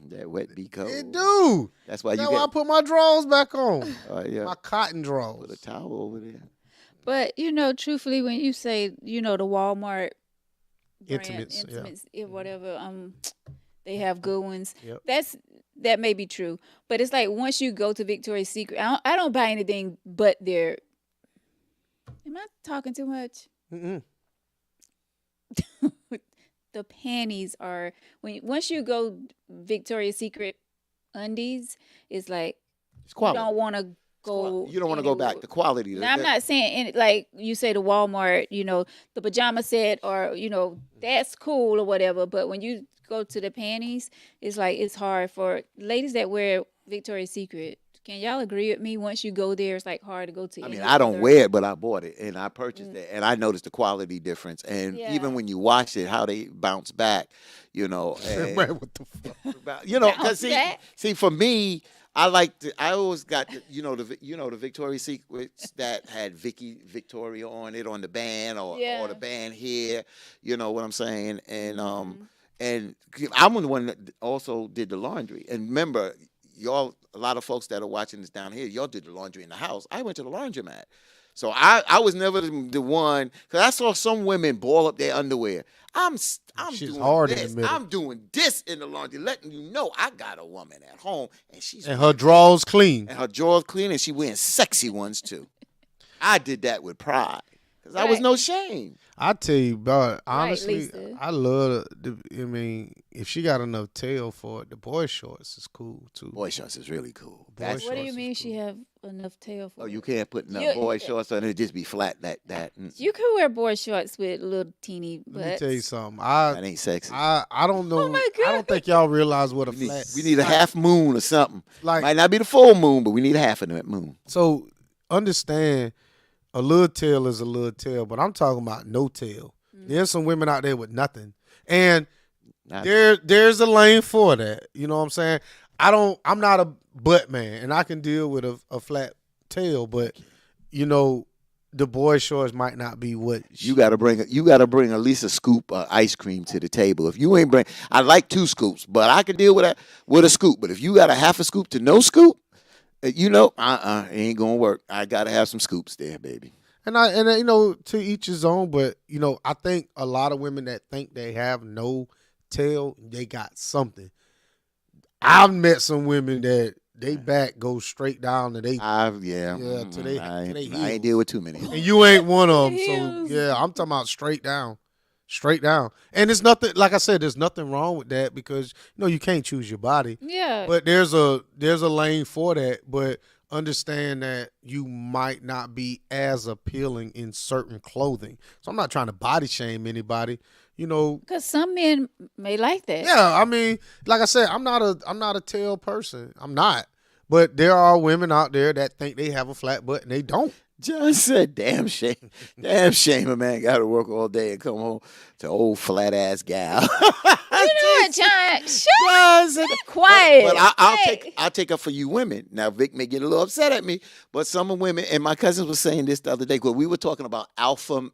That wet be cold. It do. That's why That's you why I get. put my drawers back on. Yeah. My cotton Put drawers. a towel over there. But truthfully, when you say the Walmart brand, Intimates, yeah. whatever, they have good ones. Yep. That may be true, but it's like once you go to Victoria's Secret, I don't buy anything but their. Am I talking too much? Mm-mm. The panties are once you go Victoria's Secret undies, it's like It's you quality. don't want to go. You don't want to go back. The quality. Now, I'm not saying like you say the Walmart, the pajama set, or that's cool or whatever. But when you go to the panties, it's like it's hard for ladies that wear Victoria's Secret. Can y'all agree with me? Once you go there, it's like hard to go to. I mean, I don't wear it, but I bought it and I purchased it, and I noticed the quality difference. And Yeah. even when you wash it, how they bounce back, And, Man, what the fuck? because see, for me, I always got the Victoria's Secrets that had Victoria on it on the band or the band here. You know what I'm saying? And and I'm the one that also did the laundry. And remember, y'all, a lot of folks that are watching this down here, y'all did the laundry in the house. I went to the laundromat. So I was never the one, because I saw some women ball up their underwear. I'm Shit's doing hard in this. the middle. I'm doing this in the laundry, letting you know I got a woman at home, and her drawers clean. and her drawers clean, and she wearing sexy ones too. I did that with pride, because I was no shame. I tell you, but honestly, Lisa. I love. If she got enough tail for it, the boy shorts is cool too. Boy shorts is really cool. Boy What do shorts you is mean she have enough tail for? Oh, you can't put enough You- boy shorts on it, just be flat. That You can wear boy shorts with little teeny butts. Let me tell you something. that ain't sexy. I don't know. Oh my I don't think y'all realize what a flat. We need a half moon or something. Like- Might not be the full moon, but we need a half of that moon. So understand, a little tail is a little tail, but I'm talking about no tail. There's some women out there with nothing, and there's a lane for that. You know what I'm saying? I'm not a butt man, and I can deal with a flat tail, but the boy shorts might not be what You gotta bring at least a scoop of ice cream to the table. If you ain't bring, I like 2 scoops, but I can deal with a scoop. But if you got a half a scoop to no scoop, it ain't gonna work. I gotta have some scoops there, baby. And to each his own, but I think a lot of women that think they have no tail, they got something. I've met some women that they back goes straight down to they Yeah. yeah to they I ain't deal with too many. and you ain't one of them. So Heels. yeah, I'm talking about straight down, straight down. And it's nothing. Like I said, there's nothing wrong with that because you can't choose your body. Yeah. But there's a lane for that. But understand that you might not be as appealing in certain clothing. So I'm not trying to body shame anybody. Because some men may like that. Yeah, I mean, like I said, I'm not a tail person. I'm not. But there are women out there that think they have a flat butt and they don't. John said, damn shame a man got to work all day and come home to old flat ass gal. You know what, John? Shut John said, quiet. But Hey. I'll take up for you women. Now Vic may get a little upset at me, but some of women, and my cousins was saying this the other day because we were talking about alpha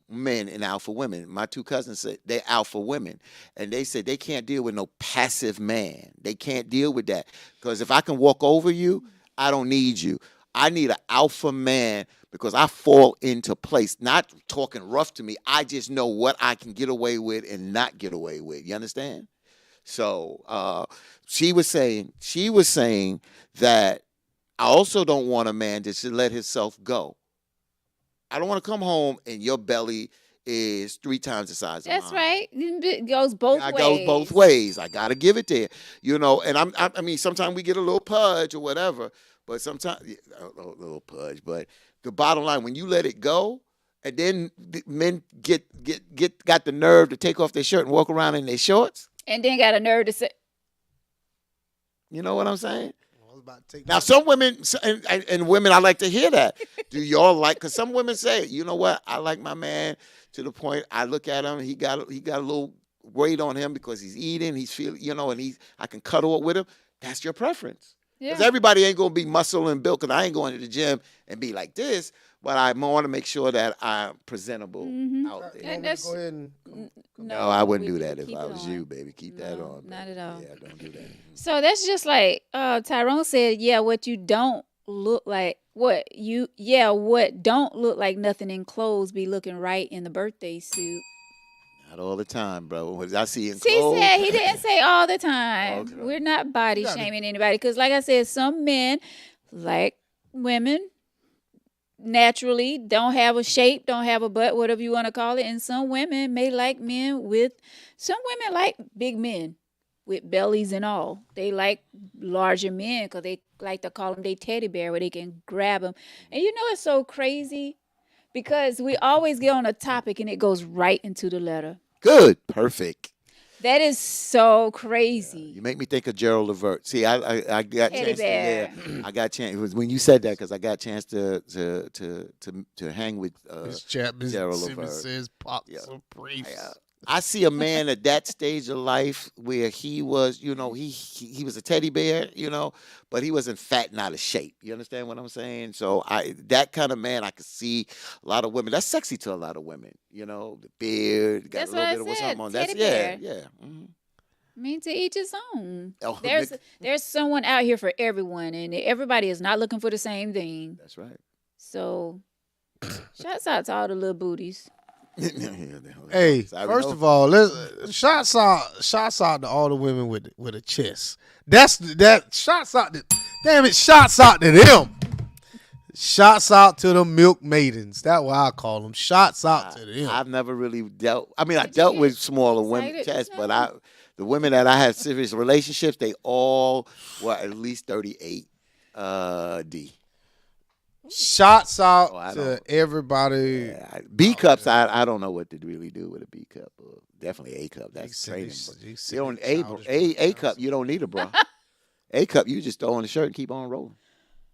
men and alpha women. My two cousins said they're alpha women, and they said they can't deal with no passive man. They can't deal with that because if I can walk over you, I don't need you. I need an alpha man because I fall into place. Not talking rough to me. I just know what I can get away with and not get away with. You understand? So she was saying that I also don't want a man to let himself go. I don't want to come home and your belly is 3 times the size of mine. That's right. It goes both ways. It goes both ways. I gotta give it there, And I mean, sometimes we get a little pudge or whatever, but sometimes a little pudge. But the bottom line, when you let it go, and then the men got the nerve to take off their shirt and walk around in their shorts. And then got a nerve to say, You know what I'm saying? I was about to take Now, some women and women, I like to hear that. Do y'all like? Because some women say, you know what? I like my man to the point I look at him. He got a little weight on him because he's eating. He's feeling, and I can cuddle up with him. That's your preference. Because everybody ain't gonna be muscle and built. Because I ain't going to the gym and be like this. But I want to make sure that I'm presentable out there. And that's, go ahead and No, I wouldn't do that if keep I it was on. you, baby. Keep that No, on. not baby. at all. Yeah, don't do that. So that's just like Tyrone said, what you don't look like, what don't look like nothing in clothes be looking right in the birthday suit. Not all the time, bro. What I see in He clothes. said he didn't say all the time. Okay. We're not body shaming anybody because, like I said, some men, like women, naturally don't have a shape, don't have a butt, whatever you want to call it, and some women may like some women like big men with bellies and all. They like larger men because they like to call them they teddy bear where they can grab them. And it's so crazy because we always get on a topic and it goes right into the letter. Good. Perfect. That is so crazy. You make me think of Gerald Levert. See, I got Teddy chance bear. I got chance. It was when you said that because I got chance to hang with this chap Gerald Simmons Levert. says pop some briefs. I see a man at that stage of life where he was, he was a teddy bear, but he wasn't fat and out of shape. You understand what I'm saying? So that kind of man, I could see a lot of women. That's sexy to a lot of women, the beard, got That's a little what bit I of what's said, on. teddy That's bear. yeah. Mm-hmm. I mean, to each his own. Oh, There's someone out here for everyone, and everybody is not looking for the same thing. That's right. So, shouts out to all the little booties. Hey, first of all, shots out to all the women with a chest. Shots out to shots out to them. Shots out to the milk maidens. That's what I call them. Shots out to them. I've never really dealt. I mean, I dealt with smaller women chests, but the women that I had serious relationships, they all were at least 38 D. Shots out to everybody. Yeah, B cups, I don't know what to really do with a B cup. Definitely A cup. That's training. You don't A cup. You don't need a bra. A cup, you just throw on the shirt and keep on rolling.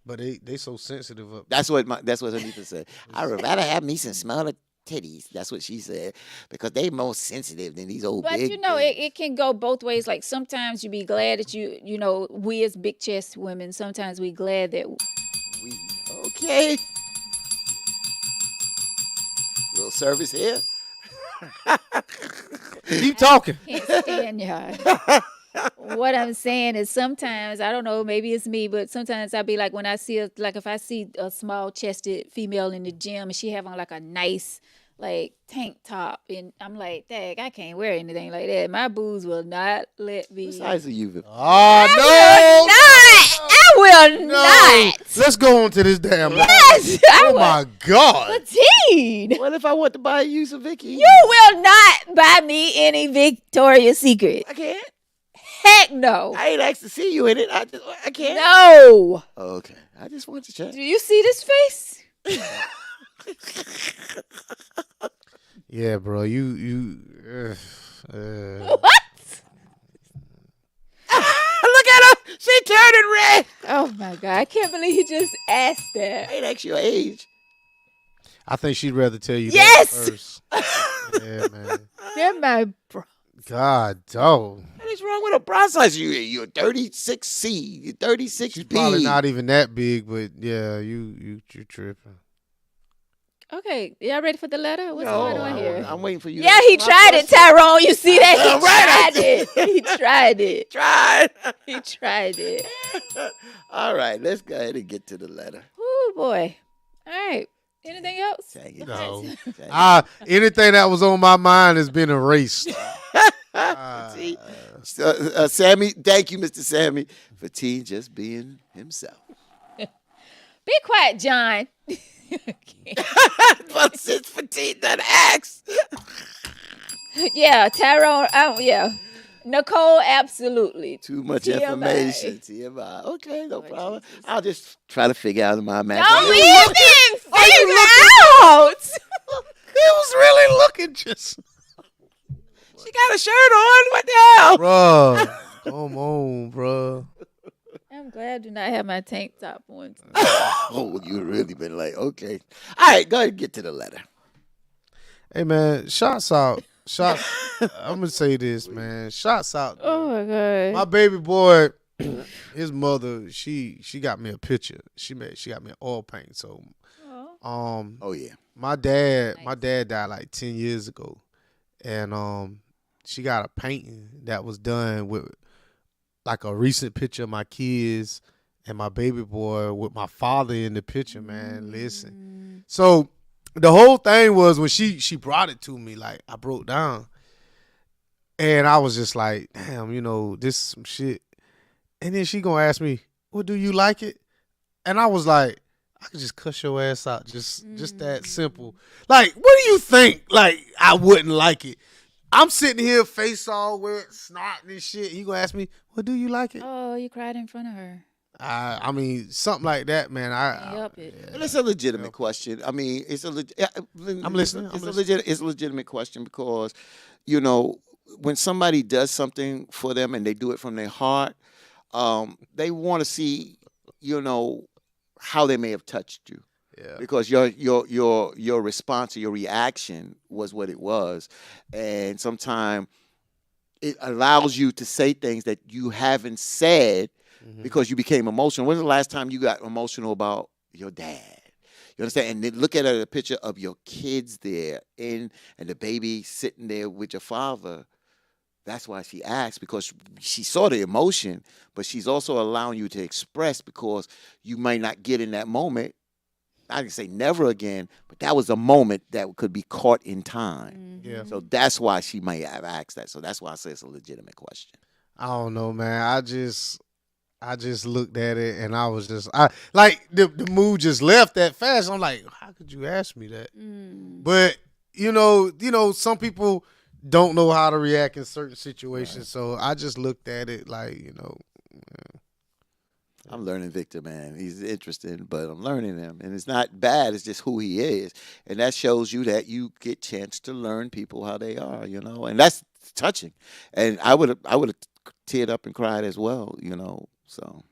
But they so sensitive up. That's what Anita said. I'd rather have me some smaller titties. That's what she said because they more sensitive than these old. But big it can go both ways. Like sometimes you be glad that we as big chest women. Sometimes we glad that. Okay. Little service here. Keep talking. Can't stand y'all. What I'm saying is sometimes, I don't know, maybe it's me, but sometimes I be like, when I see if I see a small chested female in the gym and she having like a nice like tank top, and I'm like, dang, I can't wear anything like that. My boobs will not let me. What size are you? Oh I will no, not. Let's go on to this damn. Yes, I Oh will. my God. Petite. What if I want to buy you some Vicky? You will not buy me any Victoria's Secret. I can't. Heck no. I ain't asked to see you in it. I can't. No. Oh, okay. I just want to check. Do you see this face? Yeah, bro. What? Look at her. She turning red. Oh my God. I can't believe you just asked I that. ain't asked your age. I think she'd rather tell you Yes! that first. Yeah, man. They're my bro. God, dog. What is wrong with a bra size? You're 36C. You're 36B. She's probably not even that big, but yeah, you tripping. Okay. Y'all ready for the letter? What's No, going on here? I'm waiting for you. Yeah, to he answer my tried it, question. Tyrone. You see that? He All right. tried it. He tried it. Try. He tried it. All right, let's go ahead and get to the letter. Oh boy. All right. Anything else? Thank you. No. Thank you. Anything that was on my mind has been erased. See? Sammy, thank you, Mr. Sammy, for T just being himself. Be quiet, John. But since Petite done asked. Yeah, Tyrone. Oh, yeah. Nicole, absolutely. Too much TMI. information. TMI. Okay, no problem. Jesus. I'll just try to figure out in my Don't imagination. even Are you figure out. He was really looking just. She got a shirt on. What the hell? Bruh. Come on, bruh. I'm glad I do not have my tank top on. Oh, you really been like, okay. All right, go ahead and get to the letter. Hey, man, shots out. Shots. I'm going to say this, man. Shots out. Oh my God. My baby boy, his mother, she got me a picture. She got me an oil paint. So, Oh. Oh, yeah. my dad Nice. died like 10 years ago, and she got a painting that was done with like a recent picture of my kids and my baby boy with my father in the picture. Man, listen. So the whole thing was when she brought it to me, like I broke down, and I was just like, damn, this is some shit. And then she gonna ask me, well, do you like it? And I was like, I could just cuss your ass out, just that simple. Like, what do you think? Like, I wouldn't like it. I'm sitting here, face all wet, snotting and shit. You gonna ask me, well, do you like it? Oh, you cried in front of her. I mean, something like that, man. Can't help it. And it's a legitimate question. I mean, it's a I'm listening. It's a legitimate question because, when somebody does something for them and they do it from their heart, they want to see, how they may have touched you. Yeah. Because your response or your reaction was what it was, and sometimes it allows you to say things that you haven't said because you became emotional. When's the last time you got emotional about your dad? You understand? And then look at a picture of your kids there and the baby sitting there with your father. That's why she asked, because she saw the emotion, but she's also allowing you to express because you might not get in that moment. I can say never again, but that was a moment that could be caught in time. Yeah. So that's why she might have asked that. So that's why I say it's a legitimate question. I don't know, man. I just looked at it and I was just, the mood just left that fast. I'm like, how could you ask me that? But some people don't know how to react in certain situations. Right. So I just looked at it like, I'm learning Victor, man. He's interesting, but I'm learning him. And it's not bad. It's just who he is. And that shows you that you get chance to learn people how they are, And that's touching. And I would have teared up and cried as well, So.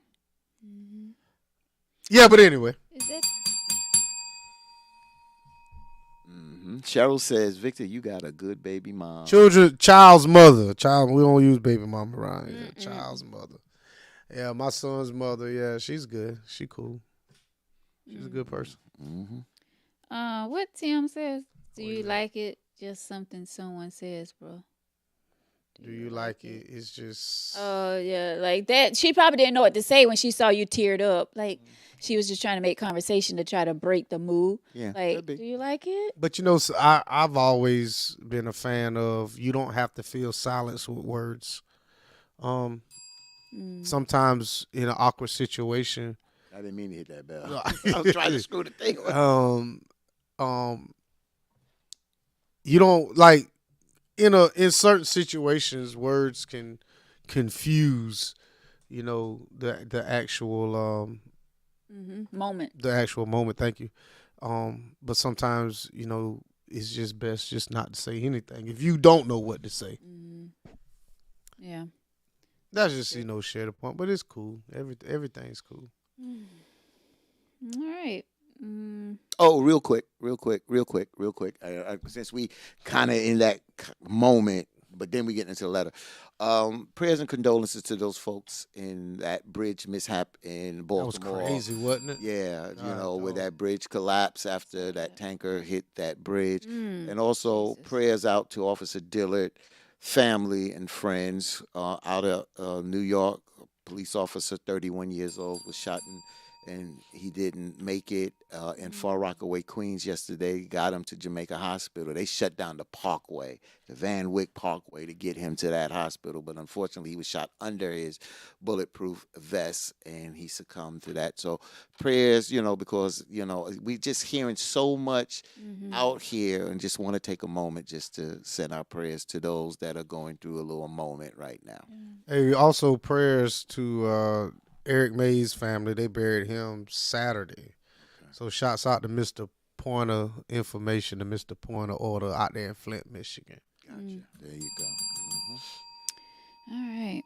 Yeah, but anyway. Is it? Cheryl says, Victor, you got a good baby mom. Child's mother. We don't use baby mom around here. Child's mother. Yeah, my son's mother. Yeah, she's good. She cool. She's a good person. What Tim says? Do you like it? Just something someone says, bro. Do you like it? It's just Oh yeah, like that. She probably didn't know what to say when she saw you teared up. Like she was just trying to make conversation to try to break the mood. Yeah, Like, could be. do you like it? but I've always been a fan of you don't have to feel silence with words. Um Mm. sometimes in an awkward situation I didn't mean to hit that bell. I was trying to screw the thing on. um um you don't like in certain situations words can confuse the actual Moment. the actual moment. Thank you. But sometimes it's just best just not to say anything if you don't know what to say. Mm. Yeah. That's just share the point, but it's cool. Everything's cool. All right. Mm. Oh, real quick. Since we kind of in that moment, but then we get into the letter. Prayers and condolences to those folks in that bridge mishap in That was Baltimore. crazy, wasn't it? Yeah, God, where dog. that bridge collapsed after that tanker hit that bridge. Mm. And also Jesus. prayers out to Officer Dillard, family and friends out of New York. A police officer, 31 years old, was shot and he didn't make it in Far Rockaway, Queens yesterday. Got him to Jamaica Hospital. They shut down the Parkway, the Van Wyck Parkway, to get him to that hospital. But unfortunately, he was shot under his bulletproof vest and he succumbed to that. So prayers, because, we just hearing so much out here and just want to take a moment just to send our prayers to those that are going through a little moment right now. Hey, also prayers to Eric May's family. They buried him Saturday. So shouts out to Mr. Pointer Information, to Mr. Pointer Order out there in Flint, Michigan. Gotcha. There you go. All right.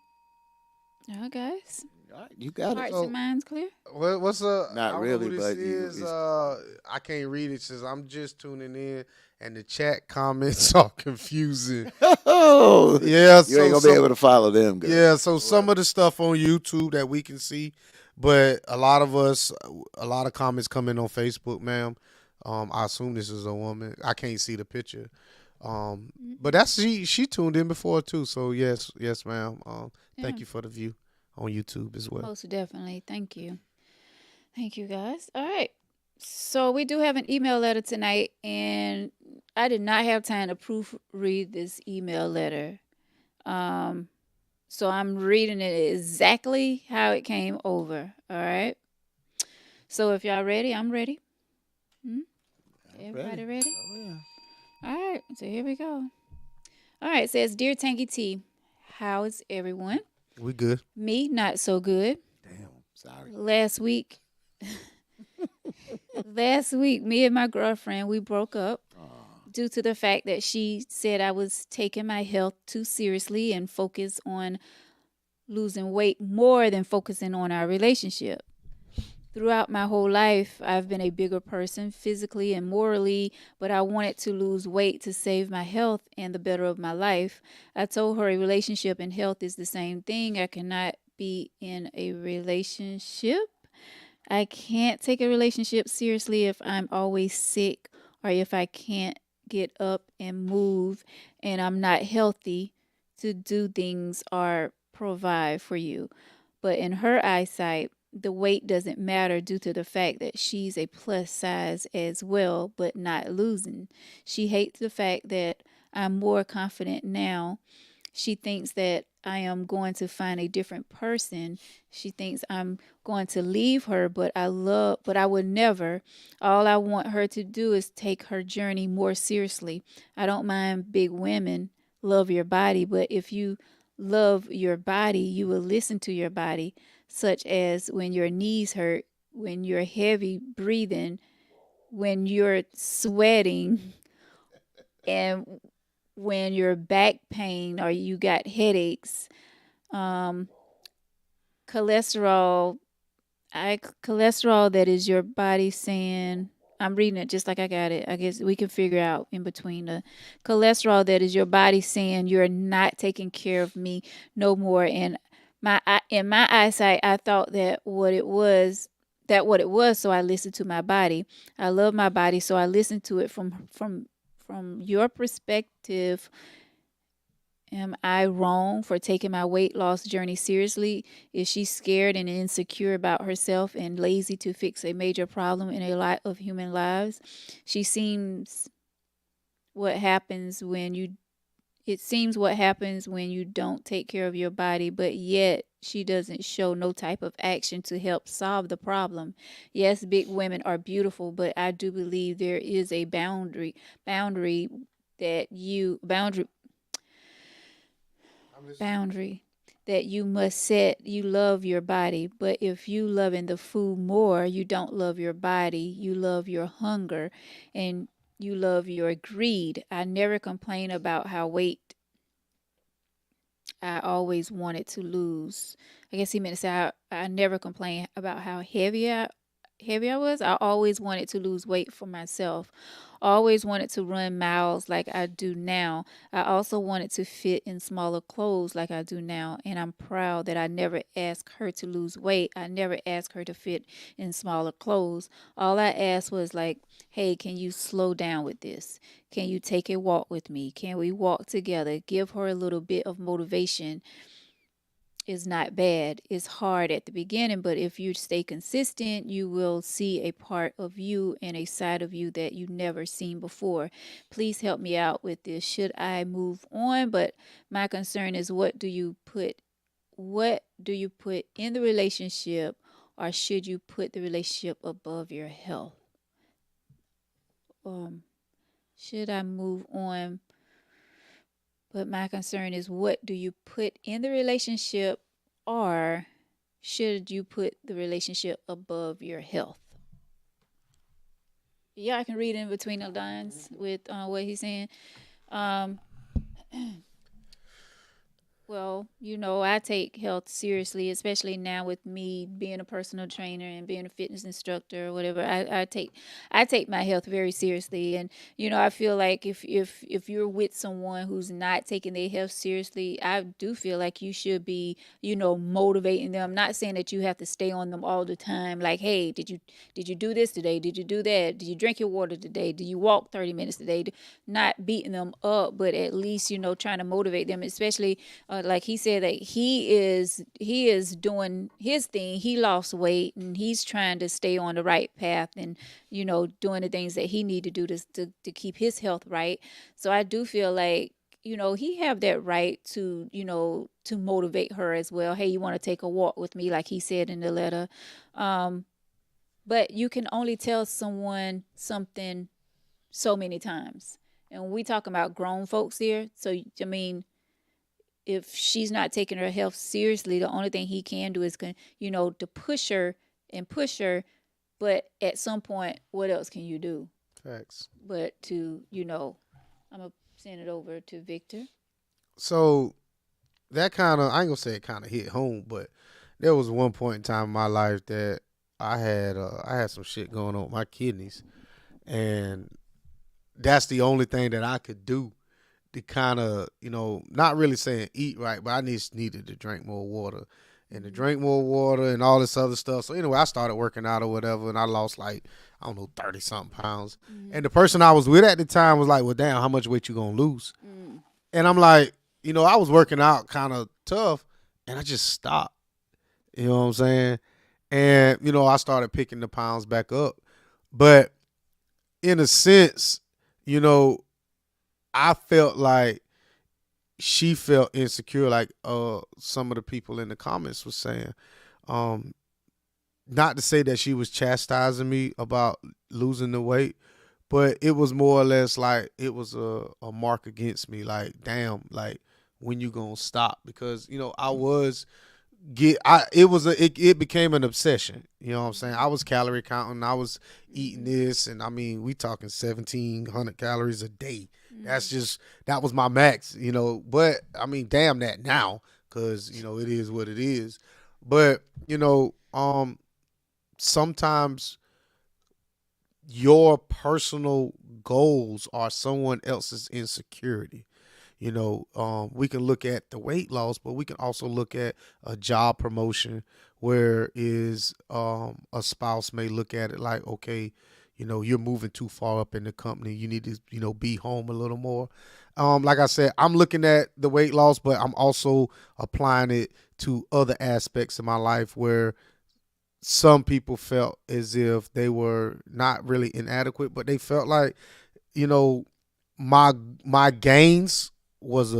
Y'all guys. All right, you got it. Hearts So- and minds clear? What's up? Not I don't really, know who but this you- is. I can't read it. It says I'm just tuning in, and the chat comments are confusing. Oh, Yeah, you ain't gonna be able to follow them. Girl. Yeah, so some of the stuff on YouTube that we can see, but a lot of comments come in on Facebook, ma'am. I assume this is a woman. I can't see the picture. But that's she tuned in before too. So yes, ma'am. Thank Yeah. you for the view on YouTube as well. Most definitely. Thank you. Thank you, guys. All right. So we do have an email letter tonight, and I did not have time to proofread this email letter. So I'm reading it exactly how it came over. All right. So if y'all ready, I'm ready. Everybody ready? Oh, yeah. All right. So here we go. All right. It says, Dear Tangy T, how is everyone? We good. Me, not so good. Damn. Sorry. Last week, me and my girlfriend, we broke up due to the fact that she said I was taking my health too seriously and focused on losing weight more than focusing on our relationship. Throughout my whole life, I've been a bigger person physically and morally, but I wanted to lose weight to save my health and the better of my life. I told her a relationship and health is the same thing. I cannot be in a relationship. I can't take a relationship seriously if I'm always sick or if I can't get up and move and I'm not healthy to do things or provide for you. But in her eyesight, the weight doesn't matter due to the fact that she's a plus size as well, but not losing. She hates the fact that I'm more confident now. She thinks that I am going to find a different person. She thinks I'm going to leave her, but I would never. All I want her to do is take her journey more seriously. I don't mind big women love your body, but if you love your body, you will listen to your body, such as when your knees hurt, when you're heavy breathing, when you're sweating, and when you're back pain or you got headaches, cholesterol that is your body saying, I'm reading it just like I got it. I guess we can figure out in between the cholesterol that is your body saying you're not taking care of me no more. And in my eyesight, I thought that what it was. So I listened to my body. I love my body, so I listened to it from your perspective Am I wrong for taking my weight loss journey seriously? Is she scared and insecure about herself and lazy to fix a major problem in a lot of human lives? She seems what happens when you it seems what happens when you don't take care of your body, but yet she doesn't show no type of action to help solve the problem. Yes, big women are beautiful, but I do believe there is a boundary that you boundary boundary that you must set. You love your body, but if you loving the food more, you don't love your body. You love your hunger and you love your greed. I never complain about how weight I always wanted to lose. I guess he meant to say I never complained about how heavy I was. I always wanted to lose weight for myself. Always wanted to run miles like I do now. I also wanted to fit in smaller clothes like I do now. And I'm proud that I never asked her to lose weight. I never asked her to fit in smaller clothes. All I asked was like, hey, can you slow down with this? Can you take a walk with me? Can we walk together? Give her a little bit of motivation is not bad. It's hard at the beginning, but if you stay consistent, you will see a part of you and a side of you that you never seen before. Please help me out with this. Should I move on? But my concern is what do you put in the relationship, or should you put the relationship above your health? Should I move on? But my concern is what do you put in the relationship, or should you put the relationship above your health? Yeah, I can read in between the lines with what he's saying. Um, Well, I take health seriously, especially now with me being a personal trainer and being a fitness instructor or whatever. I take my health very seriously, and I feel like if you're with someone who's not taking their health seriously, I do feel like you should be, motivating them. I'm not saying that you have to stay on them all the time. Like, hey, did you do this today? Did you do that? Did you drink your water today? Did you walk 30 minutes today? Not beating them up, but at least trying to motivate them, especially like he said that he is doing his thing. He lost weight and he's trying to stay on the right path and doing the things that he need to do to keep his health right. So I do feel like he have that right to motivate her as well. Hey, you want to take a walk with me, like he said in the letter. But you can only tell someone something so many times, and we talking about grown folks here. So I mean, if she's not taking her health seriously, the only thing he can do is to push her and push her. But at some point, what else can you do? Facts. But I'm gonna send it over to Victor. So that kind of, I ain't gonna say it kind of hit home, but there was one point in time in my life that I had some shit going on with my kidneys, and that's the only thing that I could do to kind of, not really saying eat right, but I needed to drink more water and to drink more water and all this other stuff. So anyway, I started working out or whatever, and I lost like, I don't know, 30 something pounds. And the person I was with at the time was like, well, damn, how much weight you gonna lose? And I'm like, I was working out kind of tough, and I just stopped. You know what I'm saying? And, I started picking the pounds back up. But in a sense, I felt like she felt insecure, like some of the people in the comments was saying. Not to say that she was chastising me about losing the weight, but it was more or less like it was a mark against me. Like, damn, like when you gonna stop? Because I was it became an obsession. You know what I'm saying? I was calorie counting. I was eating this, and I mean, we talking 1,700 calories a day. That was my max. But I mean, damn that now, because it is what it is. But sometimes your personal goals are someone else's insecurity. We can look at the weight loss, but we can also look at a job promotion where a spouse may look at it like, okay, you're moving too far up in the company. You need to, be home a little more. Like I said, I'm looking at the weight loss, but I'm also applying it to other aspects of my life where some people felt as if they were not really inadequate, but they felt like, you know, my gains was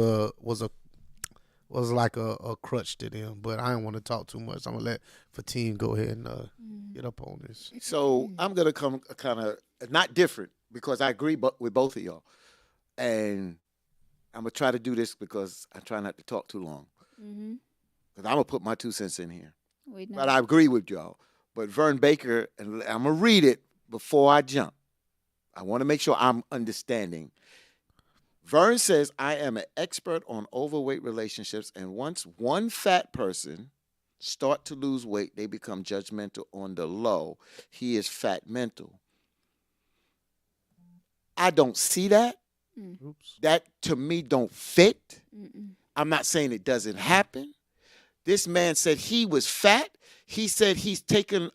like a crutch to them. But I don't want to talk too much. I'm gonna let Fatim go ahead and get up on this. So I'm gonna come kind of not different because I agree with both of y'all, and I'm gonna try to do this because I try not to talk too long. Mm-hmm. Because I'm gonna put my 2 cents in here. We know. But I agree with y'all. But Vern Baker, and I'm gonna read it before I jump. I want to make sure I'm understanding. Vern says, I am an expert on overweight relationships, and once one fat person start to lose weight, they become judgmental on the low. He is fat mental. I don't see that. Oops. That to me don't fit. Mm-mm. I'm not saying it doesn't happen. This man said he was fat. He said he's taken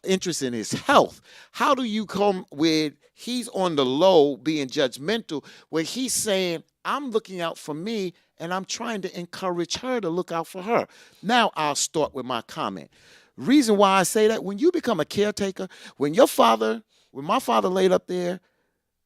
interest in his health. How do you come with he's on the low being judgmental when he's saying, I'm looking out for me and I'm trying to encourage her to look out for her? Now I'll start with my comment. Reason why I say that, when you become a caretaker, when my father laid up there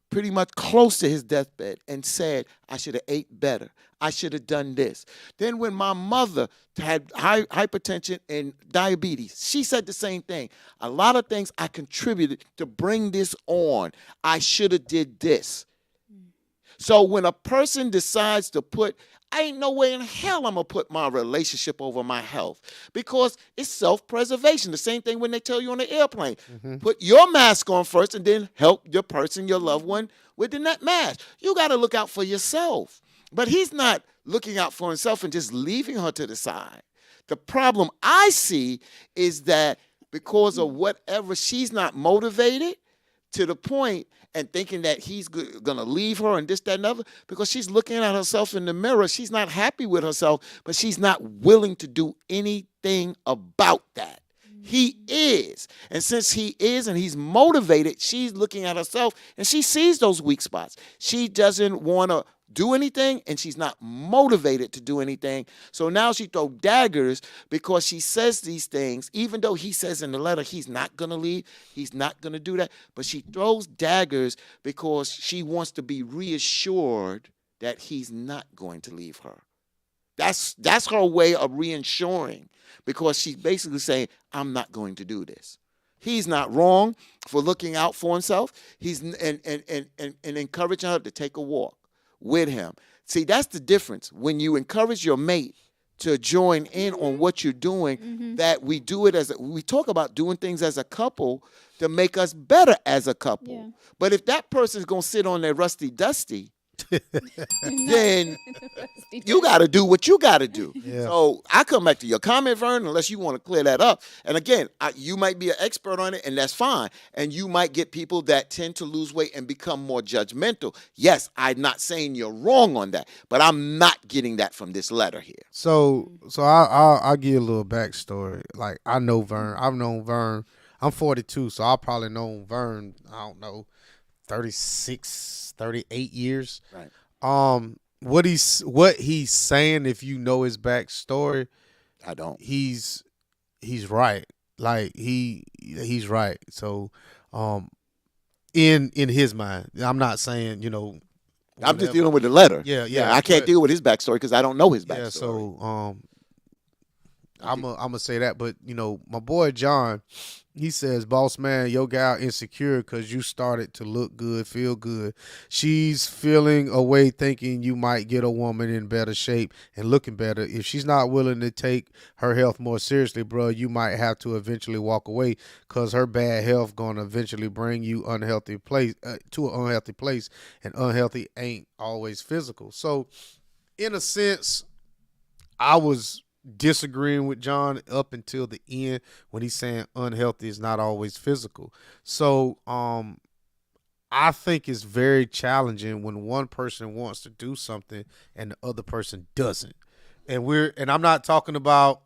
pretty much close to his deathbed and said, I should have ate better. I should have done this. Then when my mother had hypertension and diabetes, she said the same thing. A lot of things I contributed to bring this on. I should have did this. So when a person decides to I ain't no way in hell I'm going to put my relationship over my health, because it's self-preservation. The same thing when they tell you on the airplane. Mm-hmm. Put your mask on first and then help your person, your loved one, with the mask. You got to look out for yourself. But he's not looking out for himself and just leaving her to the side. The problem I see is that because of whatever, she's not motivated to the point and thinking that he's going to leave her and this, that, and other, because she's looking at herself in the mirror. She's not happy with herself, but she's not willing to do anything about that. He is. And since he is and he's motivated, she's looking at herself and she sees those weak spots. She doesn't want to do anything, and she's not motivated to do anything. So now she throws daggers because she says these things, even though he says in the letter he's not going to leave, he's not going to do that. But she throws daggers because she wants to be reassured that he's not going to leave her. That's her way of reassuring, because she's basically saying, I'm not going to do this. He's not wrong for looking out for himself. He's and encouraging her to take a walk with him. See, that's the difference. When you encourage your mate to join in on what you're doing, that we do it we talk about doing things as a couple to make us better as a couple. Yeah. But if that person's going to sit on their rusty dusty, then you got to do what you got to do. Yeah. So I come back to your comment, Vern, unless you want to clear that up. And again, you might be an expert on it, and that's fine. And you might get people that tend to lose weight and become more judgmental. Yes, I'm not saying you're wrong on that, but I'm not getting that from this letter here. So I'll give you a little backstory. Like, I know Vern. I've known Vern. I'm 42, so I'll probably know Vern, I don't know, 36, 38 years. Right. What he's saying, if you know his backstory, I don't. He's right. Like he's right. So in his mind, I'm not saying, whatever. I'm just dealing with the letter. Yeah. I can't deal with his backstory because I don't know his backstory. Yeah, so I'm gonna say that, but my boy John, he says, boss man, your gal insecure because you started to look good, feel good. She's feeling away thinking you might get a woman in better shape and looking better. If she's not willing to take her health more seriously, bro, you might have to eventually walk away, because her bad health gonna eventually bring you to an unhealthy place, and unhealthy ain't always physical. So in a sense, I was disagreeing with John up until the end when he's saying unhealthy is not always physical. So I think it's very challenging when one person wants to do something and the other person doesn't. And I'm not talking about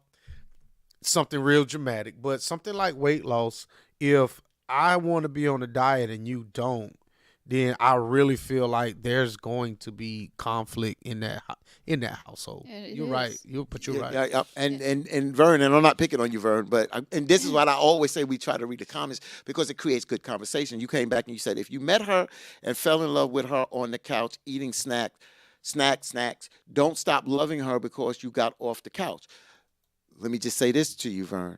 something real dramatic, but something like weight loss. If I want to be on a diet and you don't, then I really feel like there's going to be conflict in that household. Yeah, it You're right. is. You're Yeah, right. yeah, yeah. And Vern, and I'm not picking on you, Vern, but and this is what I always say: we try to read the comments because it creates good conversation. You came back and you said if you met her and fell in love with her on the couch eating snacks, don't stop loving her because you got off the couch. Let me just say this to you, Vern.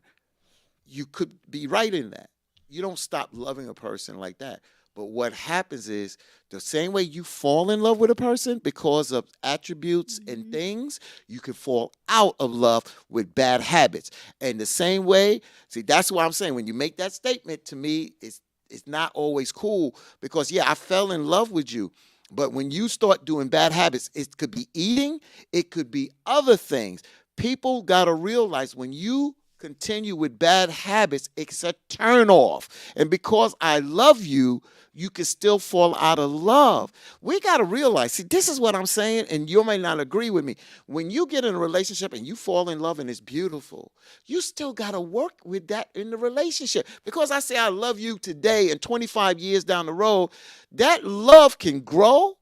You could be right in that. You don't stop loving a person like that. But what happens is the same way you fall in love with a person because of attributes and things, you can fall out of love with bad habits. And the same way, see, that's why I'm saying when you make that statement to me, it's not always cool because yeah, I fell in love with you. But when you start doing bad habits, it could be eating, it could be other things. People gotta realize when you continue with bad habits, it's a turn off. And because I love you, you can still fall out of love. We got to realize, see, this is what I'm saying, and you may not agree with me. When you get in a relationship and you fall in love and it's beautiful, you still got to work with that in the relationship. Because I say I love you today and 25 years down the road, that love can grow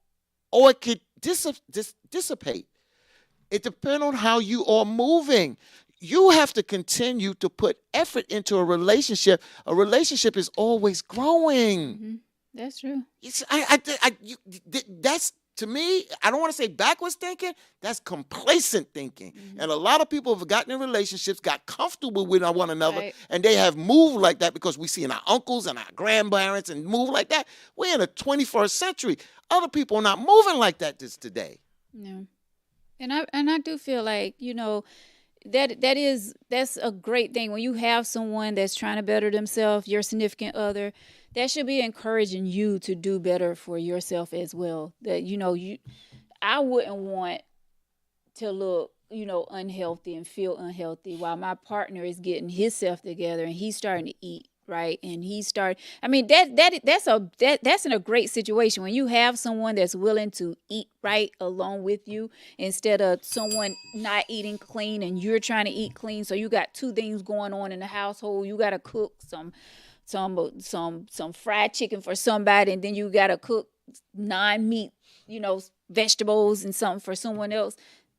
or it could dissipate. It depends on how you are moving. You have to continue to put effort into a relationship. A relationship is always growing. That's true. That's to me. I don't want to say backwards thinking. That's complacent thinking. And a lot of people have gotten in relationships, got comfortable with one another, Right. and they have moved like that because we see in our uncles and our grandparents and move like that. We're in the 21st century. Other people are not moving like that this today. No. And I do feel like, that's a great thing when you have someone that's trying to better themselves, your significant other, that should be encouraging you to do better for yourself as well. That I wouldn't want to look, unhealthy and feel unhealthy while my partner is getting himself together and he's starting to eat right, and I mean that's in a great situation when you have someone that's willing to eat right along with you instead of someone not eating clean and you're trying to eat clean. So you got two things going on in the household. You got to cook some fried chicken for somebody, and then you got to cook non-meat, vegetables and something for someone else.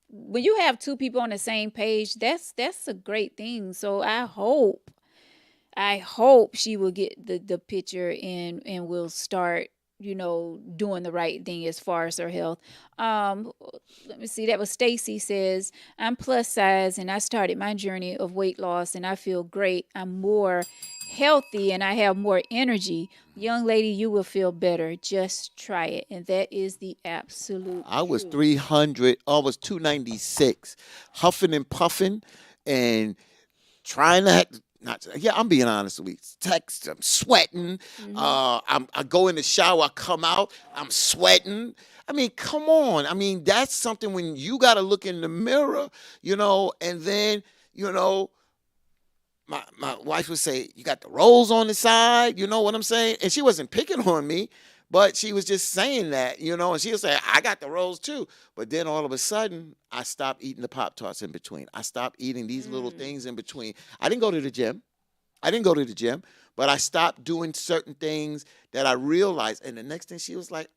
When you have two people on the same page, that's a great thing. So I hope she will get the picture and will start, doing the right thing as far as her health. Let me see. That was Stacy says, I'm plus size and I started my journey of weight loss and I feel great. I'm more healthy and I have more energy. Young lady, you will feel better. Just try it. And that is the absolute I was truth. 300. I was 296, huffing and puffing, and trying to. Not, yeah, I'm being honest with you. Text, I'm sweating. I go in the shower, I come out, I'm sweating. I mean, come on. I mean, that's something when you got to look in the mirror, and then, my wife would say, you got the rolls on the side, you know what I'm saying? And she wasn't picking on me, but she was just saying that, and she would say, I got the rolls too. But then all of a sudden, I stopped eating the Pop-Tarts in between. I stopped eating these little things in between. I didn't go to the gym. But I stopped doing certain things that I realized. And the next thing she was like,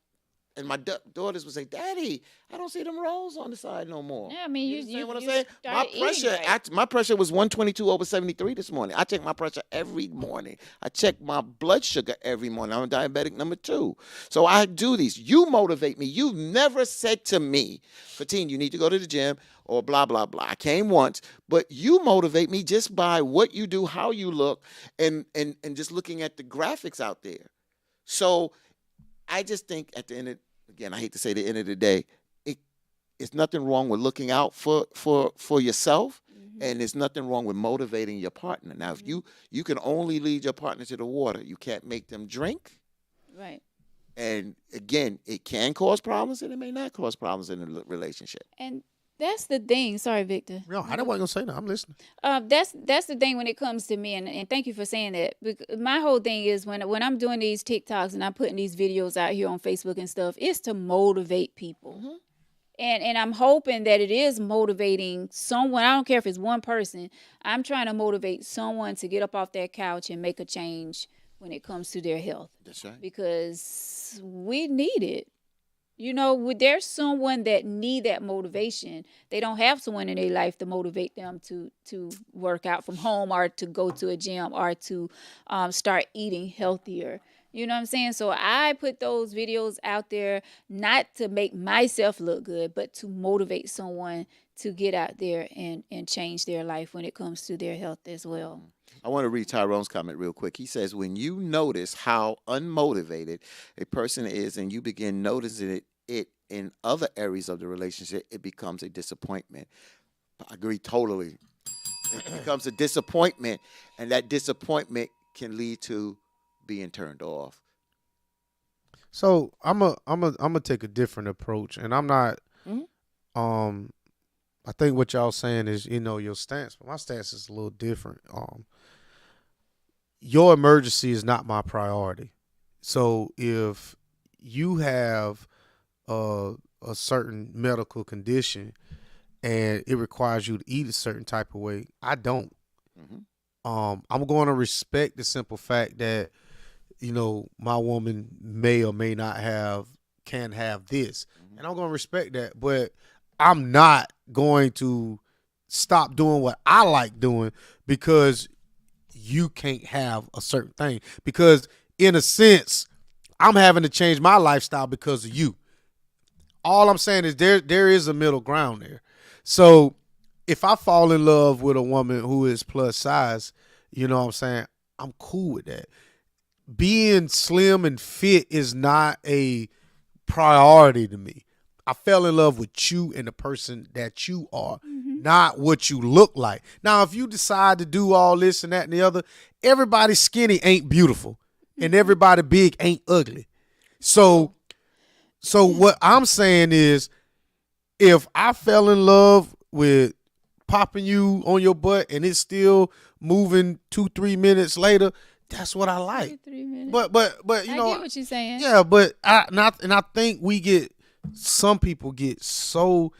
and my daughters would say, Daddy, I don't see them rolls on the side no more. Yeah, I mean, you understand what I'm you saying? My started eating pressure, right. my pressure was 122 over 73 this morning. I check my pressure every morning. I check my blood sugar every morning. I'm diabetic number 2. So I do these. You motivate me. You've never said to me, Fatine, you need to go to the gym or blah, blah, blah. I came once, but you motivate me just by what you do, how you look, and just looking at the graphics out there. So I just think at the end of, again, I hate to say the end of the day, it's nothing wrong with looking out for yourself, and there's nothing wrong with motivating your partner. Now, if you can only lead your partner to the water, you can't make them drink. Right. And again, it can cause problems, and it may not cause problems in a relationship. And that's the thing. Sorry, Victor. No, I wasn't gonna say that. I'm listening. That's the thing when it comes to men, and thank you for saying that. Because my whole thing is when I'm doing these TikToks and I'm putting these videos out here on Facebook and stuff, it's to motivate people. And I'm hoping that it is motivating someone. I don't care if it's one person. I'm trying to motivate someone to get up off that couch and make a change when it comes to their health. That's right. Because we need it. You know, there's someone that need that motivation. They don't have someone in their life to motivate them to work out from home or to go to a gym or to start eating healthier. You know what I'm saying? So I put those videos out there not to make myself look good, but to motivate someone to get out there and change their life when it comes to their health as well. I want to read Tyrone's comment real quick. He says, when you notice how unmotivated a person is and you begin noticing it in other areas of the relationship, it becomes a disappointment. I agree totally. It becomes a disappointment, and that disappointment can lead to being turned off. So I'm a take a different approach, and I'm not. I think what y'all saying is, your stance, but my stance is a little different. Your emergency is not my priority. So if you have a certain medical condition and it requires you to eat a certain type of way, I don't. I'm going to respect the simple fact that my woman may or may not can have this, and I'm going to respect that. But I'm not going to stop doing what I like doing because you can't have a certain thing. Because in a sense, I'm having to change my lifestyle because of you. All I'm saying is there is a middle ground there. So if I fall in love with a woman who is plus size, you know what I'm saying, I'm cool with that. Being slim and fit is not a priority to me. I fell in love with you and the person that you are, not what you look like. Now, if you decide to do all this and that and the other, everybody skinny ain't beautiful, and everybody big ain't ugly. So what I'm saying is, if I fell in love with popping you on your butt and it's still moving 2-3 minutes later, that's what I like. 3 minutes. But I get what you're saying. Yeah, but I think some people get so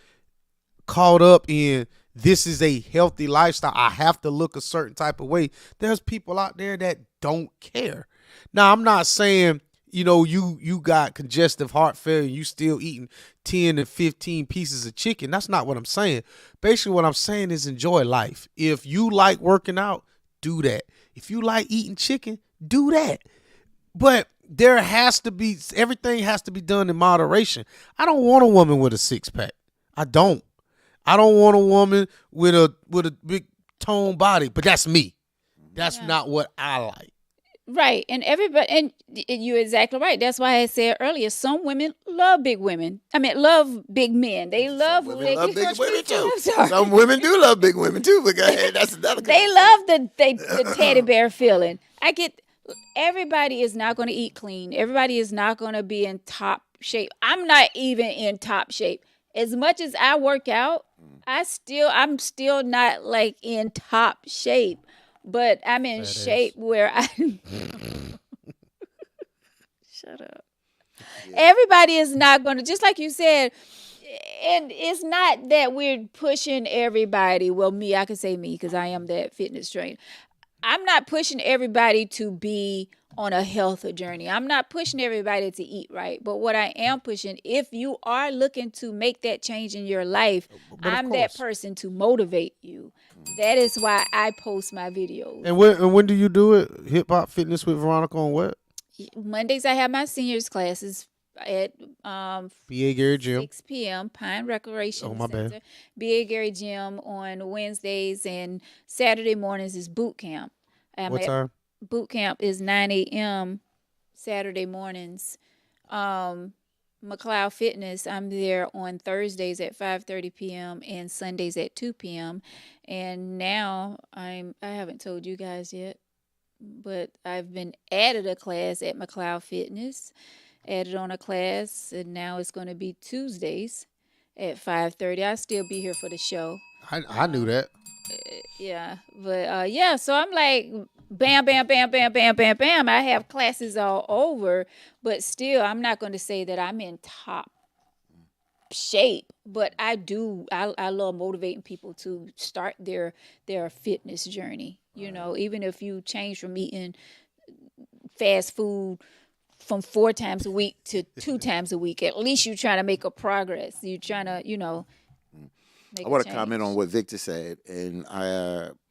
caught up in this is a healthy lifestyle. I have to look a certain type of way. There's people out there that don't care. Now, I'm not saying, you got congestive heart failure, you still eating 10 and 15 pieces of chicken. That's not what I'm saying. Basically, what I'm saying is enjoy life. If you like working out, do that. If you like eating chicken, do that. But everything has to be done in moderation. I don't want a woman with a six pack. I don't want a woman with a big toned body, but that's me. That's not what I like. Right. And you're exactly right. That's why I said earlier, some women love big women. Love big men. They love Women love big women too. I'm sorry. Some women do love big women too, but go ahead, that's another. They love the teddy bear feeling. Everybody is not going to eat clean. Everybody is not going to be in top shape. I'm not even in top shape. As much as I work out, I'm still not like in top shape, but I'm in shape where I shut up. Yeah. Everybody is not going to, just like you said, and it's not that we're pushing everybody. Well, I can say me because I am that fitness trainer. I'm not pushing everybody to be on a health journey. I'm not pushing everybody to eat right. But what I am pushing, if you are looking to make that change in your life, I'm that person to motivate you. That is why I post my videos. And when do you do it? Hip Hop Fitness with Veronica on what? Mondays I have my seniors classes at B.A. Gary Gym, 6 p.m. Pine Recreation Oh, my Center. bad. B.A. Gary Gym on Wednesdays, and Saturday mornings is boot camp. What time? Boot camp is 9 a.m. Saturday mornings. McLeod Fitness, I'm there on Thursdays at 5:30 p.m. and Sundays at 2 p.m. And now I haven't told you guys yet, but I've been added a class at McLeod Fitness. Added on a class, and now it's going to be Tuesdays at 5:30. I'll still be here for the show. I knew that. Yeah, but so I'm like, bam, bam, bam, bam, bam, bam, bam. I have classes all over, but still, I'm not going to say that I'm in top shape. But I love motivating people to start their fitness journey. Even if you change from eating fast food from 4 times a week to 2 times a week. At least you trying to make a progress. You trying to, make I a want to change. comment on what Victor said, and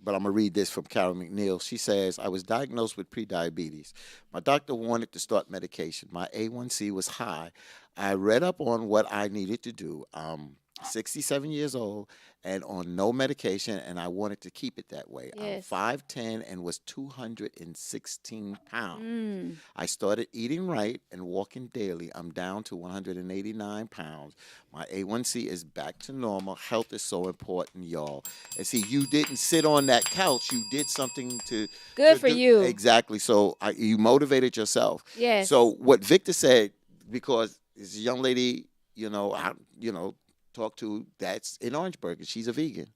but I'm gonna read this from Carol McNeil. She says, "I was diagnosed with prediabetes. My doctor wanted to start medication. My A1C was high. I read up on what I needed to do. I'm 67 years old and on no medication, and I wanted to keep it that way. I'm Yes. 5'10" and was 216 pounds. Mm. I started eating right and walking daily. I'm down to 189 pounds. My A1C is back to normal. Health is so important, y'all." And see, you didn't sit on that couch. You did something to Good to for do- you. Exactly. So you motivated yourself. Yes. So what Victor said, because this young lady, talked to that's in Orangeburg, and she's a vegan.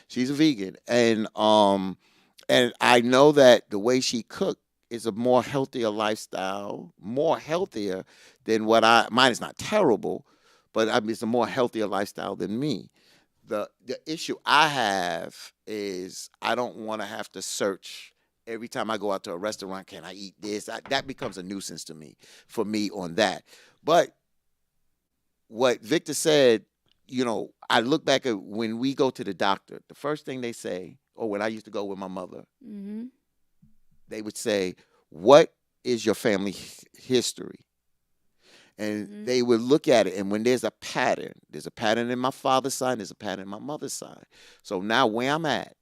She's a vegan, and I know that the way she cooked is a more healthier lifestyle, more healthier than mine is not terrible, but I mean it's a more healthier lifestyle than me. The issue I have is I don't want to have to search every time I go out to a restaurant. Can I eat this? That becomes a nuisance to me, for me on that. But what Victor said, I look back at when we go to the doctor, the first thing they say, or when I used to go with my mother, Mm-hmm. they would say, "What is your family history?" And Mhm. they would look at it, and when there's a pattern in my father's side, there's a pattern in my mother's side. So now where I'm at,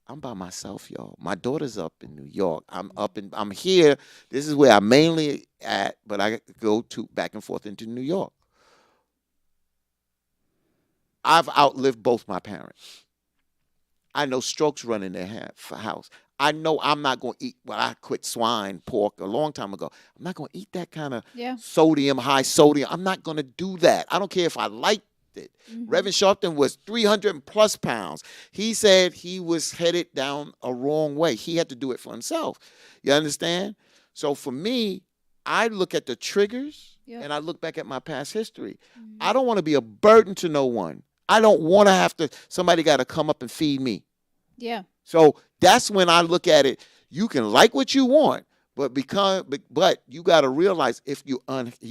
I'm by myself, y'all. My daughter's up in New York. I'm here. This is where I'm mainly at, but I go to back and forth into New York. I've outlived both my parents. I know strokes run in their house. I know I'm not going to eat. Well, I quit swine, pork a long time ago. I'm not going to eat that kind of Yeah. high sodium. I'm not going to do that. I don't care if I liked it. Mhm. Reverend Sharpton was 300 plus pounds. He said he was headed down a wrong way. He had to do it for himself. You understand? So for me, I look at the triggers Yep. and I look back at my past history. Mhm. I don't want to be a burden to no one. I don't want to have to, somebody got to come up and feed me. Yeah. So that's when I look at it. You can like what you want, but you got to realize if you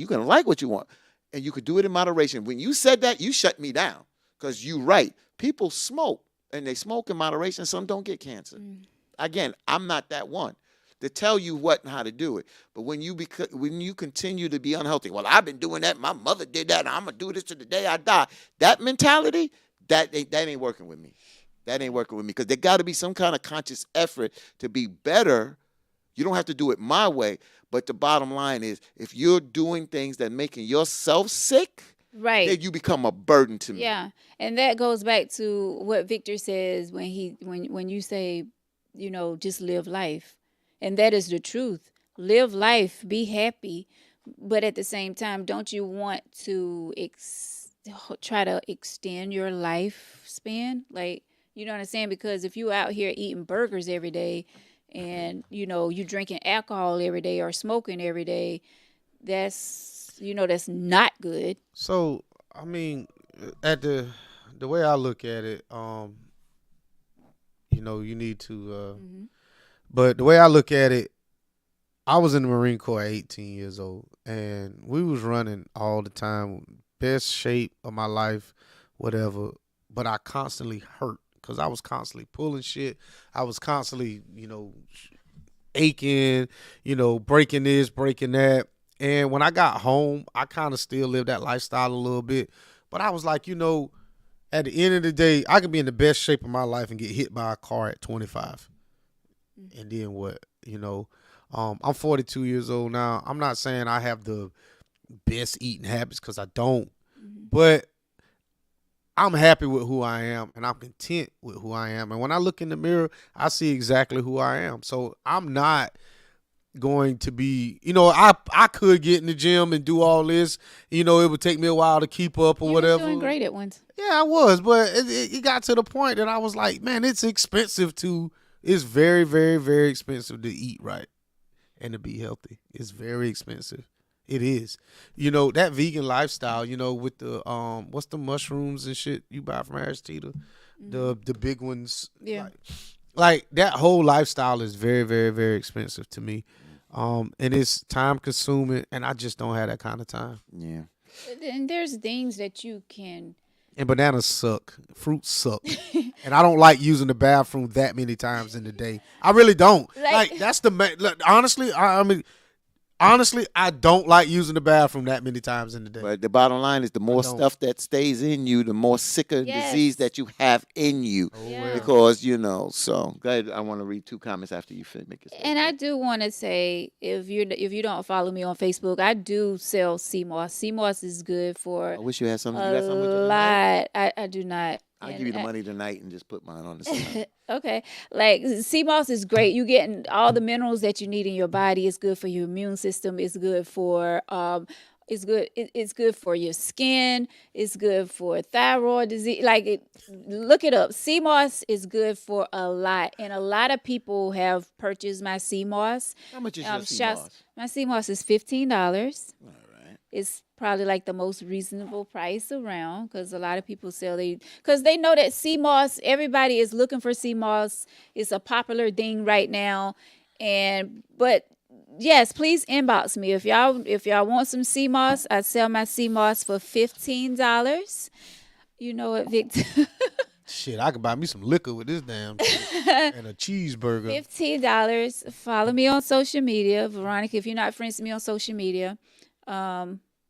can like what you want, and you could do it in moderation. When you said that, you shut me down because you right. People smoke and they smoke in moderation. Some don't get cancer. Mm. Again, I'm not that one to tell you what and how to do it. But when you continue to be unhealthy, well, I've been doing that. My mother did that. And I'm gonna do this to the day I die. That mentality, that ain't working with me. That ain't working with me because there got to be some kind of conscious effort to be better. You don't have to do it my way, but the bottom line is if you're doing things that making yourself sick, Right. then you become a burden to me. Yeah, and that goes back to what Victor says when you say, just live life, and that is the truth. Live life, be happy, but at the same time, don't you want to try to extend your lifespan? Like, you know what I'm saying? Because if you out here eating burgers every day, and you drinking alcohol every day or smoking every day, that's not good. So I mean, at the way I look at it, you need to. Mhm. But the way I look at it, I was in the Marine Corps at 18 years old, and we was running all the time, best shape of my life, whatever. But I constantly hurt because I was constantly pulling shit. I was constantly, aching, breaking this, breaking that. And when I got home, I kind of still lived that lifestyle a little bit. But I was like, at the end of the day, I could be in the best shape of my life and get hit by a car at 25. And then what? I'm 42 years old now. I'm not saying I have the best eating habits because I don't. Mhm. But I'm happy with who I am and I'm content with who I am. And when I look in the mirror, I see exactly who I am. So I'm not going to be, I could get in the gym and do all this. It would take me a while to keep up or You whatever. was doing great at once. Yeah, I was, but it got to the point that I was like, man, it's very, very, very expensive to eat right and to be healthy. It's very expensive. It is. That vegan lifestyle, with the what's the mushrooms and shit you buy from Aristida? The big ones. Yeah. Like that whole lifestyle is very, very, very expensive to me. And it's time consuming, and I just don't have that kind of time. Yeah. And there's things that you can. And bananas suck. Fruits suck. And I don't like using the bathroom that many times in the day. I really don't. Like that's honestly, honestly, I don't like using the bathroom that many times in the day. But the bottom line is the more stuff that stays in you, the more sicker disease that you have in you. Oh, Yeah. well. Because, so go ahead. I want to read 2 comments after you make it. And I do want to say, if you don't follow me on Facebook, I do sell sea moss. Sea moss is good for I wish you had something. a You got something with you tonight? lot. I do not. I'll give you the money tonight and just put mine on the side. Okay. Like sea moss is great. You getting all the minerals that you need in your body. It's good for your immune system. It's good for it's good. It's good for your skin. It's good for thyroid disease. Look it up. Sea moss is good for a lot, and a lot of people have purchased my sea moss. How much is your sea moss? My sea moss is $15. All right. It's probably like the most reasonable price around because a lot of people sell because they know that sea moss, everybody is looking for sea moss. It's a popular thing right now. But yes, please inbox me. If y'all want some sea moss, I sell my sea moss for $15. You know what, Victor? Shit, I could buy me some liquor with this damn shit and a cheeseburger. $15. Follow me on social media, Veronica. If you're not friends with me on social media,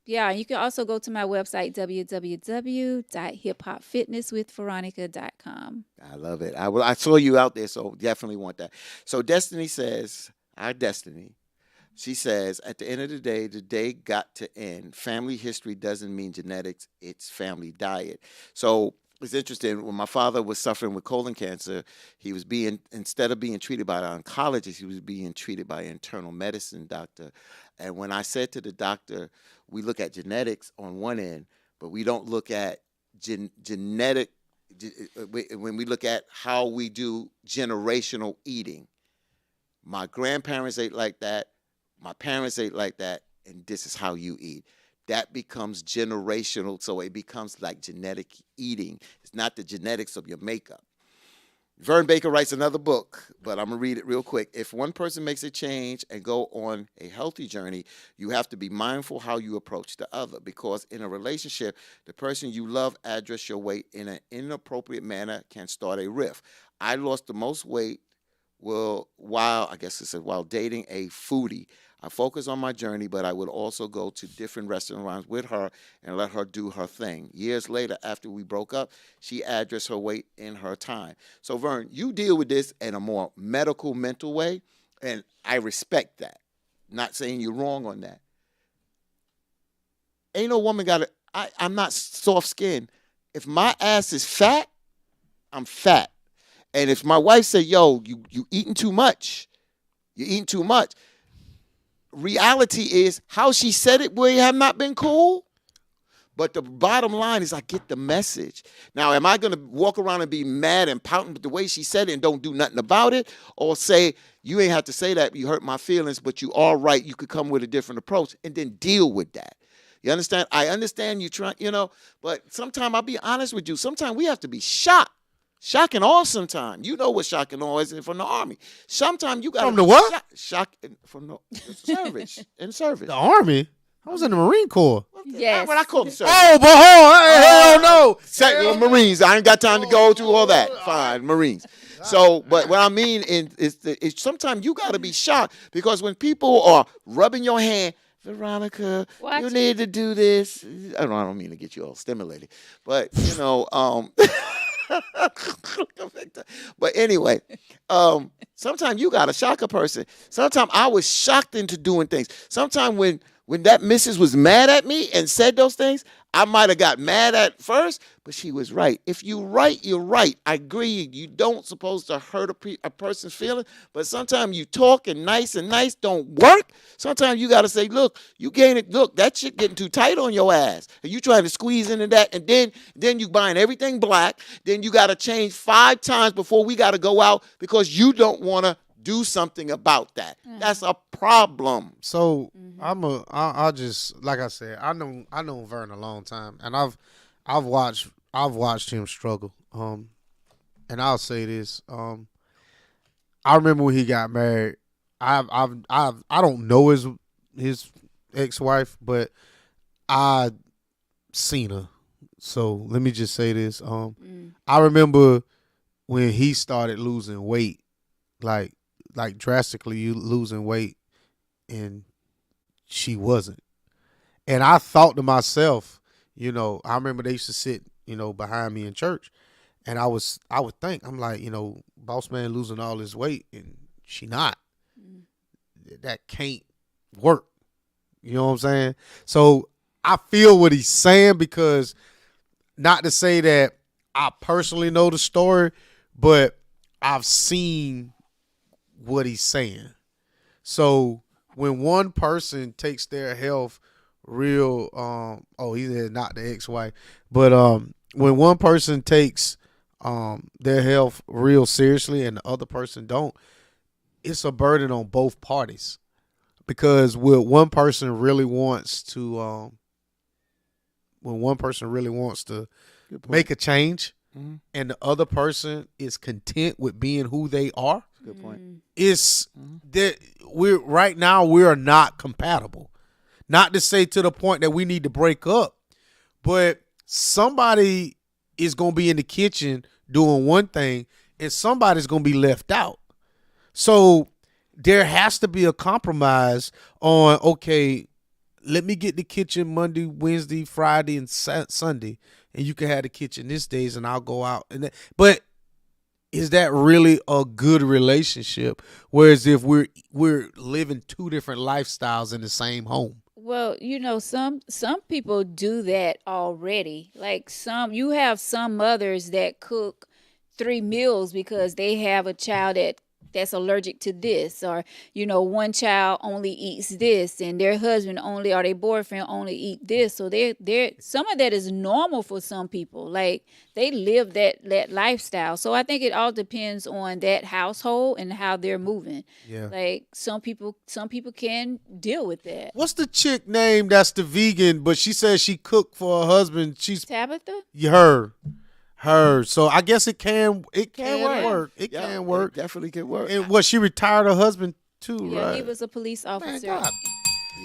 yeah, you can also go to my website, www.hiphopfitnesswithveronica.com. I love it. I saw you out there, so definitely want that. So Destiny says, our Destiny, she says, at the end of the day got to end. Family history doesn't mean genetics, it's family diet. So it's interesting. When my father was suffering with colon cancer, he was instead of being treated by an oncologist, he was being treated by an internal medicine doctor. And when I said to the doctor, we look at genetics on one end, but we don't look at genetic, when we look at how we do generational eating. My grandparents ate like that, my parents ate like that, and this is how you eat. That becomes generational, so it becomes like genetic eating. It's not the genetics of your makeup. Vern Baker writes another book, but I'm going to read it real quick. If one person makes a change and go on a healthy journey, you have to be mindful how you approach the other, because in a relationship, the person you love address your weight in an inappropriate manner can start a rift. I lost the most weight while dating a foodie. I focus on my journey, but I would also go to different restaurants with her and let her do her thing. Years later, after we broke up, she addressed her weight in her time. So, Vern, you deal with this in a more medical, mental way, and I respect that. Not saying you're wrong on that. Ain't no woman I'm not soft-skinned. If my ass is fat, I'm fat. And if my wife say, yo, you eating too much, you're eating too much, reality is how she said it would have not been cool. But the bottom line is I get the message. Now, am I going to walk around and be mad and pouting with the way she said it and don't do nothing about it? Or say, you ain't have to say that, you hurt my feelings, but you are right, you could come with a different approach and then deal with that. You understand? I understand you trying, but sometimes I'll be honest with you. Sometimes we have to be shocked. Shock and awe sometimes. You know what shock and awe is from the Army. Sometimes you got From the what? Shock from the service. In service. The Army? I was in the Marine Corps. Yes. What I call them service. Oh, but hell no. Marines. I ain't got time to go through all that. Fine, Marines. So, but what I mean is sometimes you got to be shocked, because when people are rubbing your hand, Veronica, you need to do this. I don't mean to get you all stimulated, but but anyway, sometimes you gotta shock a person. Sometimes I was shocked into doing things. Sometimes when that missus was mad at me and said those things, I might have got mad at first, but she was right. If you're right, you're right. I agree. You don't supposed to hurt a person's feelings, but sometimes you talk and nice don't work. Sometimes you got to say, look, you gain it. Look, that shit getting too tight on your ass. And you trying to squeeze into that, and then you buying everything black. Then you got to change 5 times before we got to go out because you don't want to do something about that. That's a problem. So I just, like I said, I know Vern a long time, and I've watched him struggle. And I'll say this: I remember when he got married. I don't know his ex-wife, but I seen her. So let me just say this. I remember when he started losing weight, like drastically losing weight, and she wasn't. And I thought to myself, I remember they used to sit, behind me in church, and I would think, I'm like, boss man losing all his weight, and she not. That can't work. You know what I'm saying? So I feel what he's saying, because not to say that I personally know the story, but I've seen what he's saying. So when one person takes their health real, he said not the ex-wife, but when one person takes their health real seriously and the other person don't, it's a burden on both parties. Because when one person really wants to make a change, and the other person is content with being who they are, Good point. it's that we are not compatible. Not to say to the point that we need to break up, but somebody is going to be in the kitchen doing one thing, and somebody's going to be left out. So there has to be a compromise on, okay, let me get the kitchen Monday, Wednesday, Friday, and Sunday, and you can have the kitchen this days, and I'll go out. But is that really a good relationship? Whereas if we're living two different lifestyles in the same home. Well, some people do that already. Like you have some mothers that cook 3 meals because they have a child that's allergic to this, or one child only eats this, and their husband only, or their boyfriend only eat this. So they're some of that is normal for some people. Like they live that lifestyle. So I think it all depends on that household and how they're moving. Yeah. Like some people can deal with that. What's the chick name that's the vegan, but she says she cooked for her husband? She's Tabitha? her. So I guess it can work. It can work. It definitely can work. And she retired her husband too, Yeah, right? he was a police officer. God.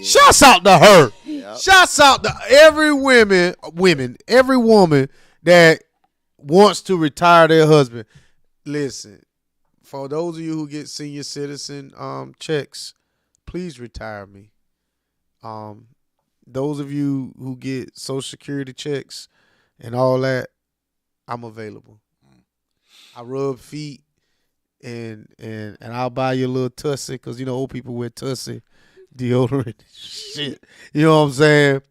Shouts out to her. Yep. Shouts out to every every woman that wants to retire their husband. Listen, for those of you who get senior citizen checks, please retire me. Those of you who get Social Security checks and all that, I'm available. I rub feet and I'll buy you a little Tussie, because old people wear Tussie deodorant shit. You know what I'm saying?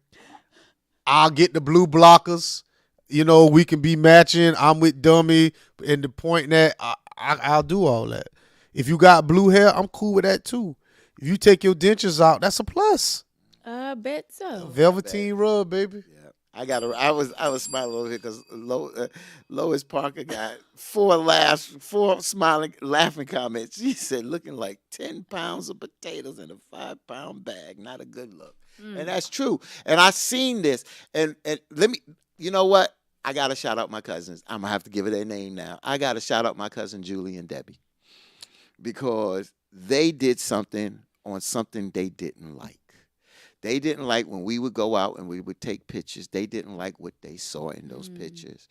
I'll get the blue blockers. We can be matching. I'm with Dummy, and the point that I'll do all that. If you got blue hair, I'm cool with that too. If you take your dentures out, that's a plus. I bet so. Velveteen rub, baby. Yeah. I was smiling over here because Lois Parker got 4 smiling, laughing comments. She said, looking like 10 pounds of potatoes in a 5-pound bag. Not a good look. And that's true. And I seen this. And let me, you know what? I got to shout out my cousins. I'm going to have to give her their name now. I got to shout out my cousin Julie and Debbie, because they did something on something they didn't like. They didn't like when we would go out and we would take pictures. They didn't like what they saw in those pictures.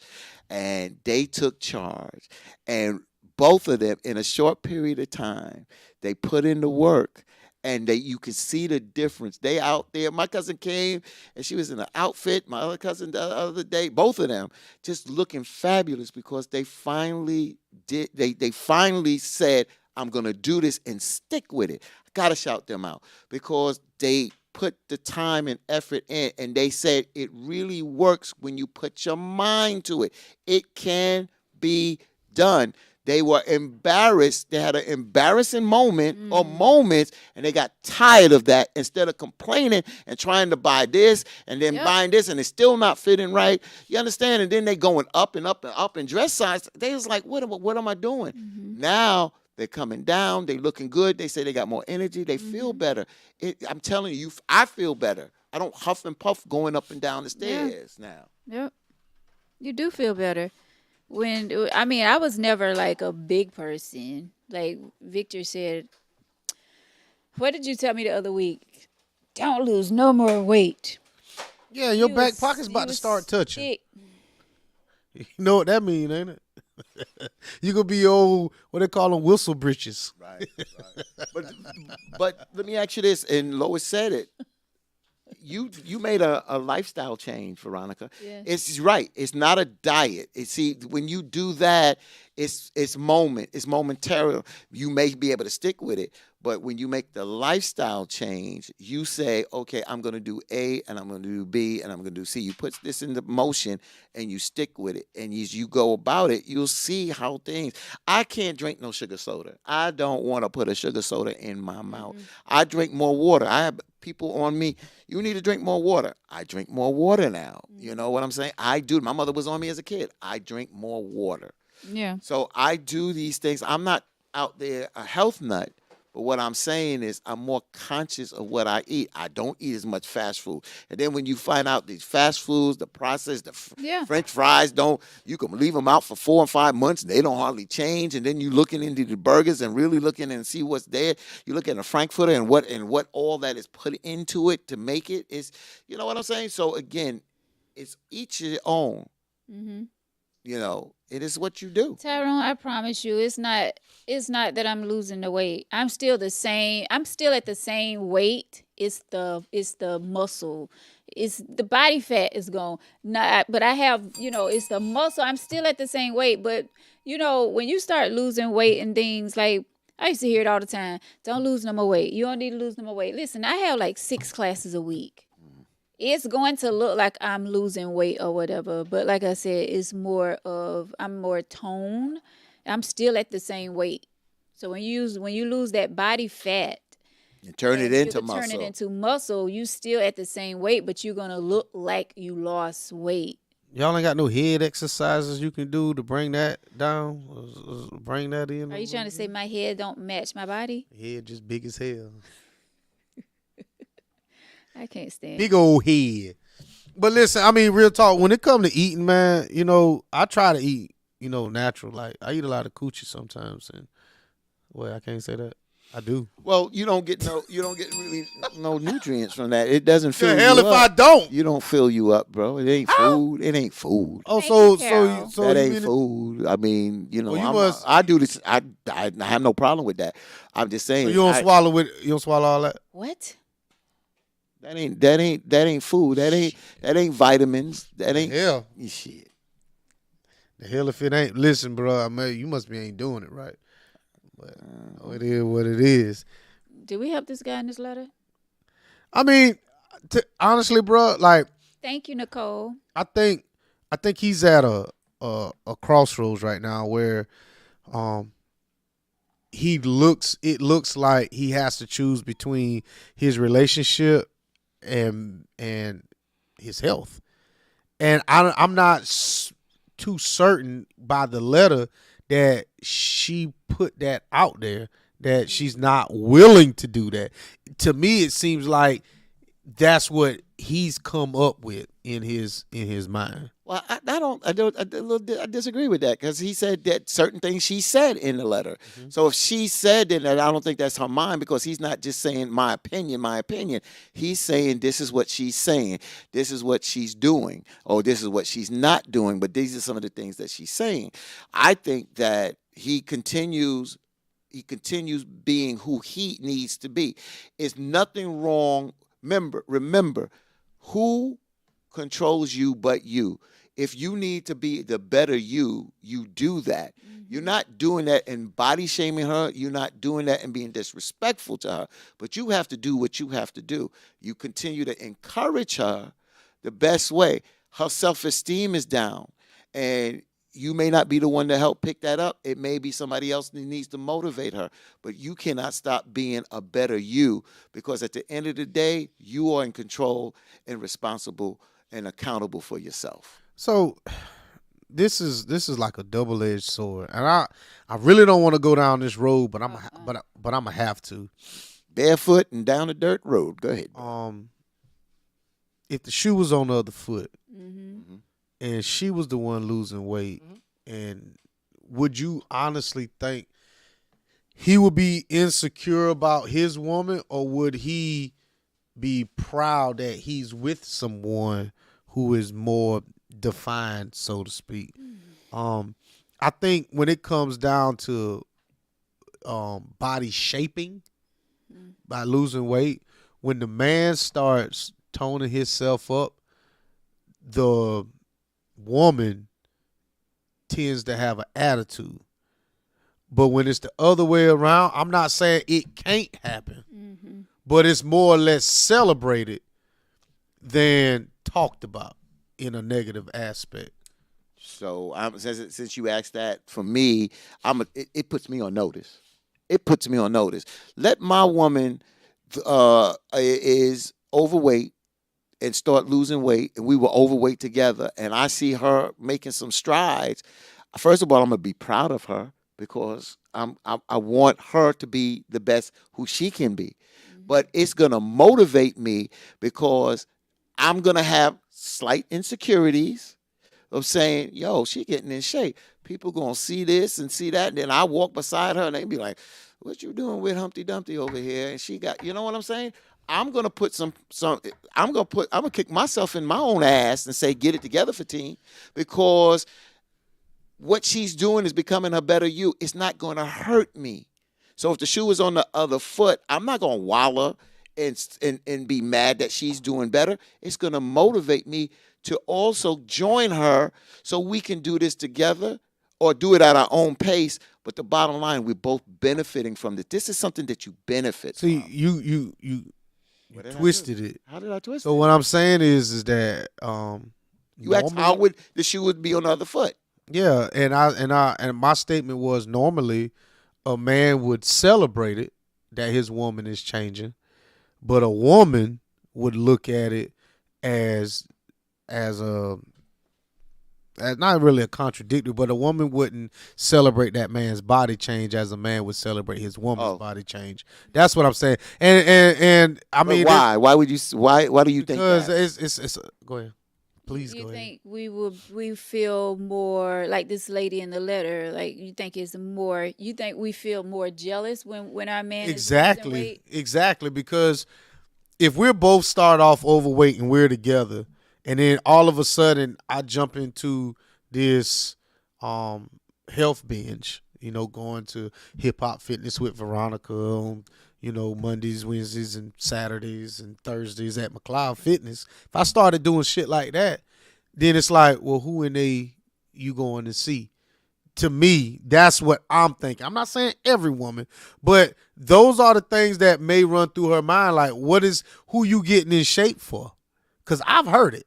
And they took charge. And both of them, in a short period of time, they put in the work. And you can see the difference. They out there. My cousin came, and she was in an outfit. My other cousin the other day, both of them, just looking fabulous, because they finally did. They finally said, I'm going to do this and stick with it. I got to shout them out, because they put the time and effort in, and they said it really works when you put your mind to it. It can be done. They were embarrassed. They had an embarrassing moment or moments, and they got tired of that. Instead of complaining and trying to buy this and then buying this, and it's still not fitting right. You understand? And then they going up and up and up in dress size. They was like, what am I doing? Now they're coming down. They looking good. They say they got more energy. They feel better. I'm telling you, I feel better. I don't huff and puff going up and down the stairs now. Yep. You do feel better. I was never like a big person. Like Victor said, What did you tell me the other week? Don't lose no more weight. Yeah, your You back was- pocket's you about to was start touching. sick. You know what that mean, ain't it? You gonna be old, what they call them, whistle britches. Right. But let me ask you this, and Lois said it. You made a lifestyle change, Veronica. Yes. It's right. It's not a diet. See, when you do that, it's momentary. You may be able to stick with it, but when you make the lifestyle change, you say, okay, I'm going to do A, and I'm going to do B, and I'm going to do C. You put this into motion, and you stick with it. And as you go about it, you'll see how things. I can't drink no sugar soda. I don't want to put a sugar soda in my mouth. I drink more water. I have people on me. You need to drink more water. I drink more water now. You know what I'm saying? I do. My mother was on me as a kid. I drink more water. Yeah. So I do these things. I'm not out there a health nut, but what I'm saying is I'm more conscious of what I eat. I don't eat as much fast food. And then when you find out these fast foods, the process, Yeah. French fries you can leave them out for 4 or 5 months and they don't hardly change. And then you looking into the burgers and really looking and see what's there. You look at a Frankfurter and what all that is put into it to make it is, you know what I'm saying? So again, it's each your own. Mm-hmm. You know, it is what you do. Tyrone, I promise you, it's not that I'm losing the weight. I'm still the same. I'm still at the same weight. It's the muscle. It's the body fat is gone. Not, but I have, it's the muscle. I'm still at the same weight. But when you start losing weight and things like I used to hear it all the time. Don't lose no more weight. You don't need to lose no more weight. Listen, I have like 6 classes a week. It's going to look like I'm losing weight or whatever, but like I said, it's more of I'm more toned. I'm still at the same weight. So when you lose that body fat, You turn it you into can turn muscle. it into muscle, you still at the same weight, but you're gonna look like you lost weight. Y'all ain't got no head exercises you can do to bring that down, bring that in. Are you trying to say my head don't match my body? Head just big as hell. I can't stand Big old head. But listen, I mean, real talk. When it comes to eating, man, I try to eat, natural. Like I eat a lot of coochie sometimes, and I can't say that. I do. Well, you don't get really no nutrients from that. It doesn't fill The you hell if I up. don't. You don't fill you up, bro. It ain't food. It ain't food. Oh, Thank you, so Carol. That you ain't mean food. I mean, Well, you I'm, must- I do this. I have no problem with that. I'm just saying. so you don't swallow it? You don't swallow all that? What? That ain't food. That ain't vitamins. That ain't Hell, shit. the hell if it ain't. Listen, bro, I mean, you must be ain't doing it right. But it is what it is. Did we help this guy in this letter? I mean, honestly, bro, like Thank you, Nicole. I think he's at a crossroads right now where it looks like he has to choose between his relationship and his health. And I'm not too certain by the letter that she put that out there that she's not willing to do that. To me, it seems like that's what he's come up with in his mind. Well, I disagree with that because he said that certain things she said in the letter. Mm-hmm. So if she said that, I don't think that's her mind because he's not just saying my opinion. He's saying this is what she's saying, this is what she's doing, or this is what she's not doing. But these are some of the things that she's saying. I think that he continues being who he needs to be. It's nothing wrong. Remember, who controls you but you. If you need to be the better you do that. Mm-hmm. You're not doing that and body shaming her. You're not doing that and being disrespectful to her. But you have to do what you have to do. You continue to encourage her the best way. Her self-esteem is down. And you may not be the one to help pick that up. It may be somebody else that needs to motivate her. But you cannot stop being a better you because at the end of the day, you are in control and responsible and accountable for yourself. So this is like a double-edged sword, and I really don't want to go down this road, but I'm gonna have to. Barefoot and down a dirt road. Go ahead. If the shoe was on the other foot, Mm-hmm. and she was the one losing weight, and would you honestly think he would be insecure about his woman, or would he be proud that he's with someone who is more defined, so to speak? I think when it comes down to body shaping by losing weight, when the man starts toning himself up, the woman tends to have an attitude. But when it's the other way around, I'm not saying it can't happen, but it's more or less celebrated than talked about in a negative aspect. So since you asked that, for me, it puts me on notice. It puts me on notice. Let my woman is overweight and start losing weight, and we were overweight together, and I see her making some strides. First of all, I'm gonna be proud of her because I want her to be the best who she can be. But it's gonna motivate me because I'm gonna have slight insecurities of saying, yo, she getting in shape. People gonna see this and see that, and then I walk beside her and they be like, what you doing with Humpty Dumpty over here? And she got, you know what I'm saying? I'm gonna put I'm gonna kick myself in my own ass and say, get it together, Fatine, because what she's doing is becoming a better you. It's not gonna hurt me. So if the shoe is on the other foot, I'm not gonna wallow and be mad that she's doing better. It's gonna motivate me to also join her so we can do this together or do it at our own pace. But the bottom line, we're both benefiting from this. This is something that you benefit See, from. you What did I do? twisted it. How did I twist So it? what I'm saying is that You asked how would the shoe would be on the other foot. yeah, and my statement was normally a man would celebrate it that his woman is changing, but a woman would look at it as as a as not really a contradictory, but a woman wouldn't celebrate that man's body change as a man would celebrate his woman's body change. That's what I'm saying. And I But mean, why? Why would you? Why do you think because that? it's go ahead. Please You go ahead. think we feel more like this lady in the letter? Like you think it's more? You think we feel more jealous when our man is losing Exactly. weight? Exactly. Because if we're both start off overweight and we're together, and then all of a sudden I jump into this health binge, going to hip hop fitness with Veronica on, Mondays, Wednesdays, and Saturdays and Thursdays at McLeod Fitness. If I started doing shit like that, then it's like, well, who in they you going to see? To me, that's what I'm thinking. I'm not saying every woman, but those are the things that may run through her mind. Like, who you getting in shape for? Because I've heard it.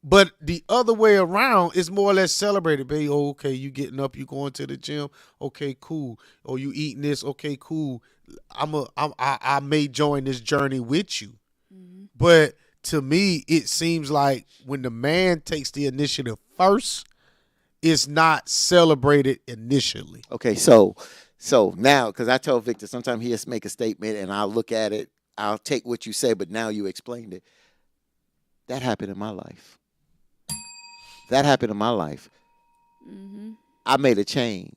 But the other way around is more or less celebrated, baby. Oh, okay, you getting up, you going to the gym. Okay, cool. Or you eating this. Okay, cool. I may join this journey with you. But to me, it seems like when the man takes the initiative first, it's not celebrated initially. Okay, so now, because I tell Victor sometimes he has to make a statement and I'll look at it, I'll take what you say, but now you explained it. That happened in my life. That happened in my life. I made a change.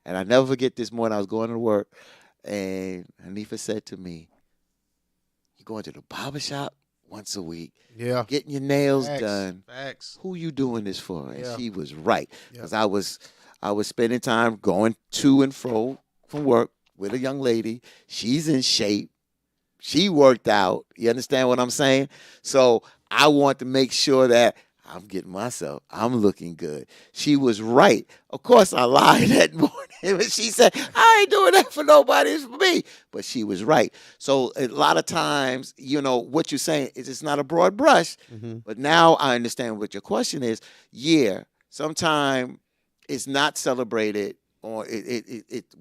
And I never forget this morning I was going to work and Hanifa said to me, you going to the barber shop once a week, Yeah. getting your nails Facts. done. Facts. Who you doing this for? And Yeah. she was right. Yeah. Because I was spending time going to and fro from work with a young lady. She's in shape. She worked out. You understand what I'm saying? So I want to make sure that I'm looking good. She was right. Of course, I lied that morning when she said, I ain't doing that for nobody, it's for me. But she was right. So a lot of times, what you're saying is it's not a broad brush. But now I understand what your question is. Yeah, sometimes it's not celebrated, or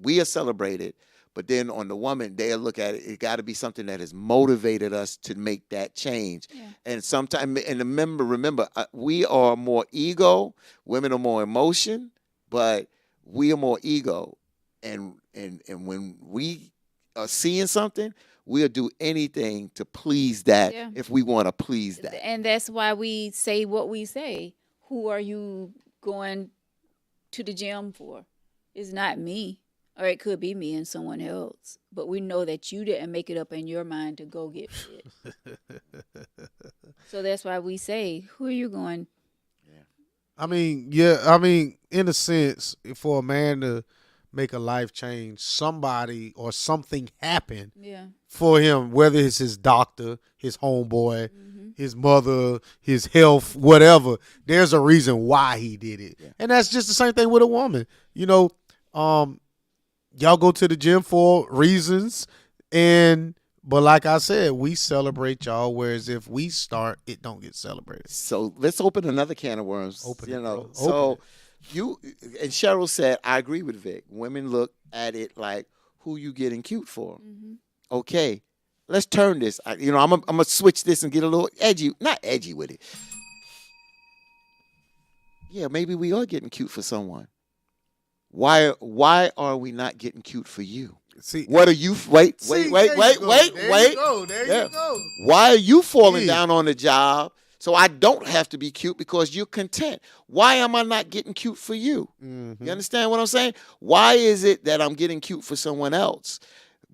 we are celebrated. But then on the woman, they'll look at it. It got to be something that has motivated us to make that change. Yeah. And sometimes, and remember, we are more ego. Women are more emotion, but we are more ego. And when we are seeing something, we'll do anything to please that. Yeah. If we want to please that. And that's why we say what we say. Who are you going to the gym for? It's not me. or it could be me and someone else. But we know that you didn't make it up in your mind to go get fit. So that's why we say, who are you going? I mean, yeah, I mean, in a sense, for a man to make a life change, somebody or something happened Yeah. for him, whether it's his doctor, his homeboy, his mother, his health, whatever. There's a reason why he did it. Yeah. And that's just the same thing with a woman. You know, y'all go to the gym for reasons, but like I said, we celebrate y'all, whereas if we start, it don't get celebrated. So let's open another can of worms. Open you it, know, bro. so Open you and Cheryl said, I agree with Vic. Women look at it like, who you getting cute for? Okay, let's turn this. I'm gonna switch this and get a little edgy, not edgy with it. Yeah, maybe we are getting cute for someone. Why are we not getting cute for you? See, What are you? Wait. there you Wait. go. There Yeah. you go. Why are you falling Yeah. down on the job so I don't have to be cute because you're content? Why am I not getting cute for you? Mm-hmm. You understand what I'm saying? Why is it that I'm getting cute for someone else?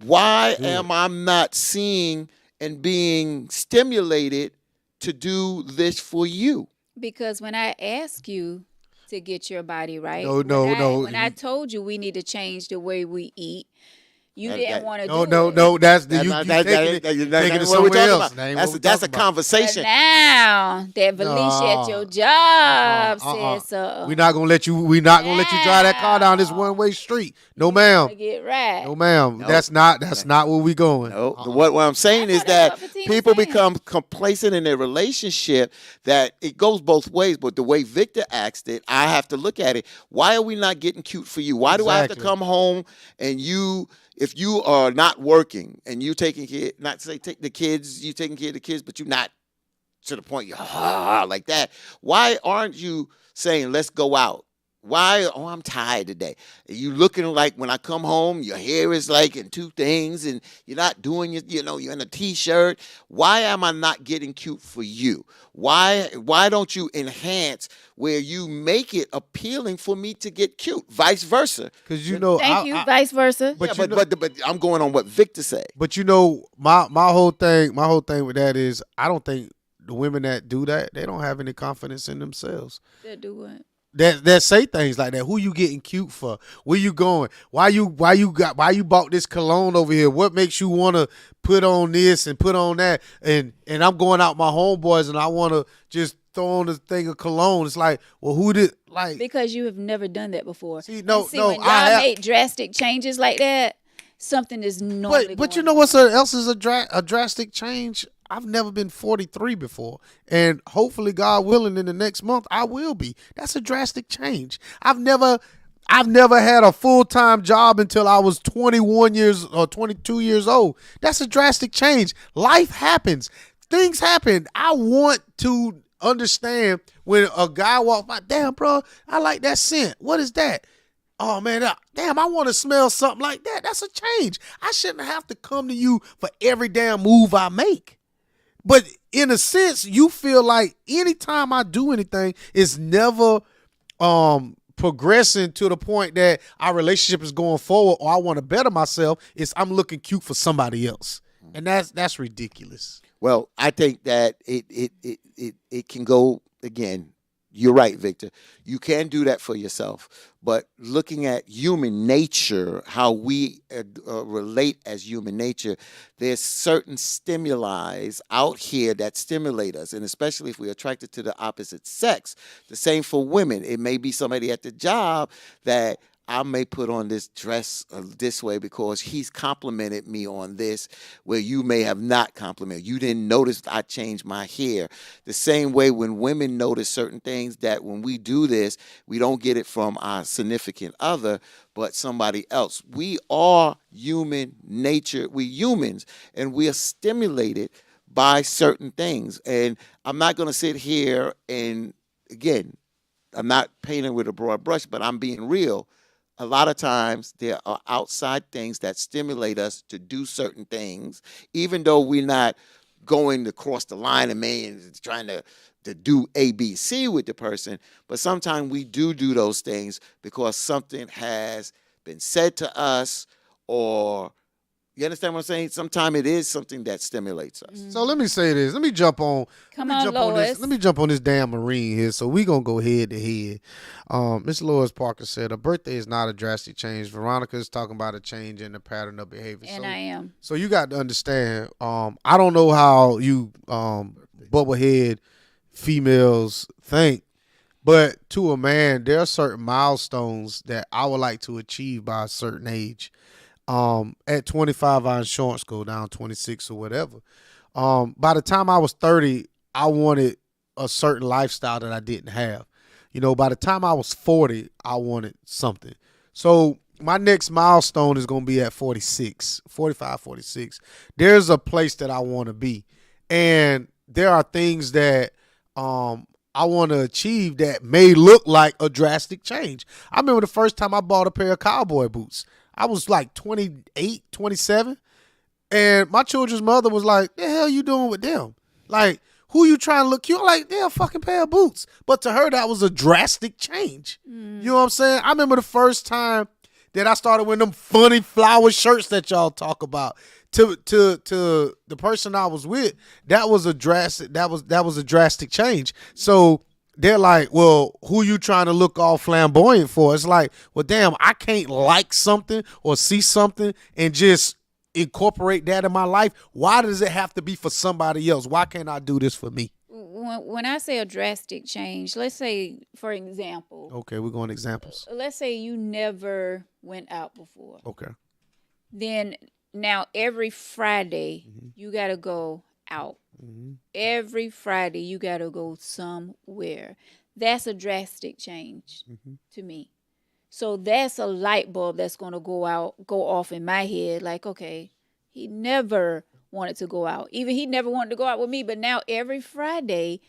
Why Good. am I not seeing and being stimulated to do this for you? Because when I ask you to get your body right, No. When I told you we need to change the way we eat, you That- didn't that- want to do it. No. That's the That's you not- taking it that- taking that it ain't what we're somewhere talking else. about. That ain't what we That's a talking about. conversation. But now that Felicia at your job said so. We're not gonna let you. We're not gonna let you drive that car down this one way street. No, ma'am. Get right. No, ma'am. No. That's not where we going. No, what I'm saying I is know that's that what Fatina's people saying. become complacent in their relationship, that it goes both ways. But the way Victor asked it, I have to look at it. Why are we not getting cute for you? Why do I have to Exactly. come home and if you are not working and you taking care, not to say take the kids, you taking care of the kids, but you're not to the point you're like that. Why aren't you saying, let's go out? Why? Oh, I'm tired today. You looking like when I come home, your hair is like in two things, and you're not doing it. You're in a t-shirt. Why am I not getting cute for you? Why don't you enhance where you make it appealing for me to get cute? Vice versa. Because Thank you. Vice versa. But Yeah, but I'm going on what Victor said. But my whole thing with that is I don't think the women that do that, they don't have any confidence in themselves. That do what? That say things like that. Who you getting cute for? Where you going? Why you bought this cologne over here? What makes you want to put on this and put on that? And I'm going out with my homeboys and I want to just throw on this thing of cologne. It's like, well, who did like? Because you have never done that before. See, no, when y'all make drastic changes like that, something is normally. But you going know on. what else is a drastic change? I've never been 43 before, and hopefully, God willing, in the next month I will be. That's a drastic change. I've never had a full-time job until I was 21 years or 22 years old. That's a drastic change. Life happens. Things happen. I want to understand when a guy walks by, damn, bro, I like that scent. What is that? Oh, man, damn, I want to smell something like that. That's a change. I shouldn't have to come to you for every damn move I make. But in a sense, you feel like anytime I do anything, it's never progressing to the point that our relationship is going forward or I want to better myself. It's I'm looking cute for somebody else. And that's ridiculous. Well, I think that it can go again. You're right, Victor. You can do that for yourself. But looking at human nature, how we relate as human nature, there's certain stimuli out here that stimulate us. And especially if we're attracted to the opposite sex. The same for women. It may be somebody at the job that I may put on this dress this way because he's complimented me on this, where you may have not complimented. You didn't notice I changed my hair. The same way when women notice certain things, that when we do this, we don't get it from our significant other, but somebody else. We are human nature. We humans, and we are stimulated by certain things. And I'm not going to sit here and, again, I'm not painting with a broad brush, but I'm being real. A lot of times there are outside things that stimulate us to do certain things, even though we're not going to cross the line and trying to do A, B, C with the person. But sometimes we do those things because something has been said to us, or you understand what I'm saying? Sometimes it is something that stimulates us. So let me say this. Let me jump on. Come let me on, jump on this. Lois. Let me jump on this damn Marine here. So we gonna go head to head. Miss Lois Parker said a birthday is not a drastic change. Veronica is talking about a change in the pattern of behavior. And I am. So you got to understand. I don't know how you bubblehead females think, but to a man, there are certain milestones that I would like to achieve by a certain age. At 25, our insurance go down 26 or whatever. By the time I was 30, I wanted a certain lifestyle that I didn't have. By the time I was 40, I wanted something. So my next milestone is going to be at 46, 45, 46. There's a place that I want to be. And there are things that I want to achieve that may look like a drastic change. I remember the first time I bought a pair of cowboy boots. I was like 28, 27. And my children's mother was like, the hell you doing with them? Like, who you trying to look cute? Like, they're a fucking pair of boots. But to her, that was a drastic change. You know what I'm saying? I remember the first time that I started wearing them funny flower shirts that y'all talk about. To the person I was with, that was a drastic change. So they're like, well, who you trying to look all flamboyant for? It's like, well, damn, I can't like something or see something and just incorporate that in my life. Why does it have to be for somebody else? Why can't I do this for me? When I say a drastic change, let's say, for example. Okay, we're going examples. Let's say you never went out before. Okay. Then now every Friday you got to go out. Every Friday you got to go somewhere. That's a drastic change to me. So that's a light bulb that's going to go off in my head. Like, okay, he never wanted to go out. Even he never wanted to go out with me. But now every Friday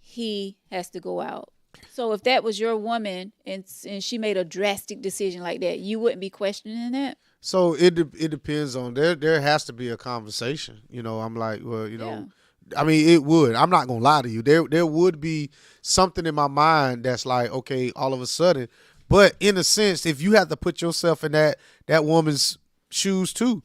he has to go out. So if that was your woman and she made a drastic decision like that, you wouldn't be questioning that? So it depends on there has to be a conversation. I'm like, well, Yeah. I mean, it would. I'm not gonna lie to you. There would be something in my mind that's like, okay, all of a sudden. But in a sense, if you have to put yourself in that woman's shoes too,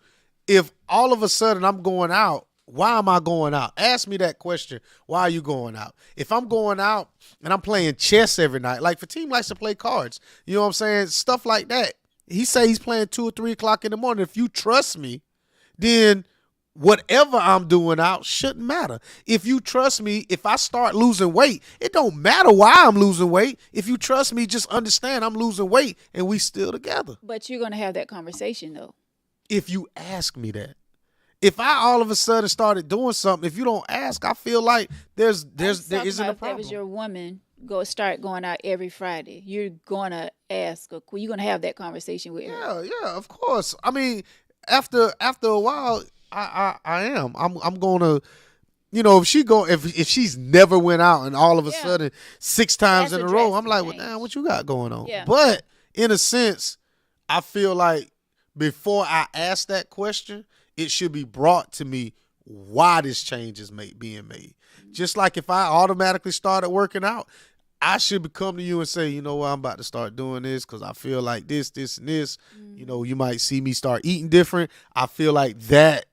if all of a sudden I'm going out, why am I going out? Ask me that question. Why are you going out? If I'm going out and I'm playing chess every night, like Fatim likes to play cards, you know what I'm saying? Stuff like that. He say he's playing 2 or 3 o'clock in the morning. If you trust me, then whatever I'm doing out shouldn't matter. If you trust me, if I start losing weight, it don't matter why I'm losing weight. If you trust me, just understand I'm losing weight and we still together. But you're going to have that conversation, though. If you ask me that. If I all of a sudden started doing something, if you don't ask, I feel like there isn't a If that problem. was your woman, start going out every Friday. You're going to ask, or you're going to have that conversation with her. Yeah, of course. I mean, after a while, I am. I'm gonna, if she's never went out and all of a sudden 6 times That's in a a row, I'm drastic like, well, change. damn, what you got going on? Yeah. But in a sense, I feel like before I ask that question, it should be brought to me why this change is being made. Just like if I automatically started working out, I should come to you and say, you know what, I'm about to start doing this because I feel like this, and this. You might see me start eating different. I feel like that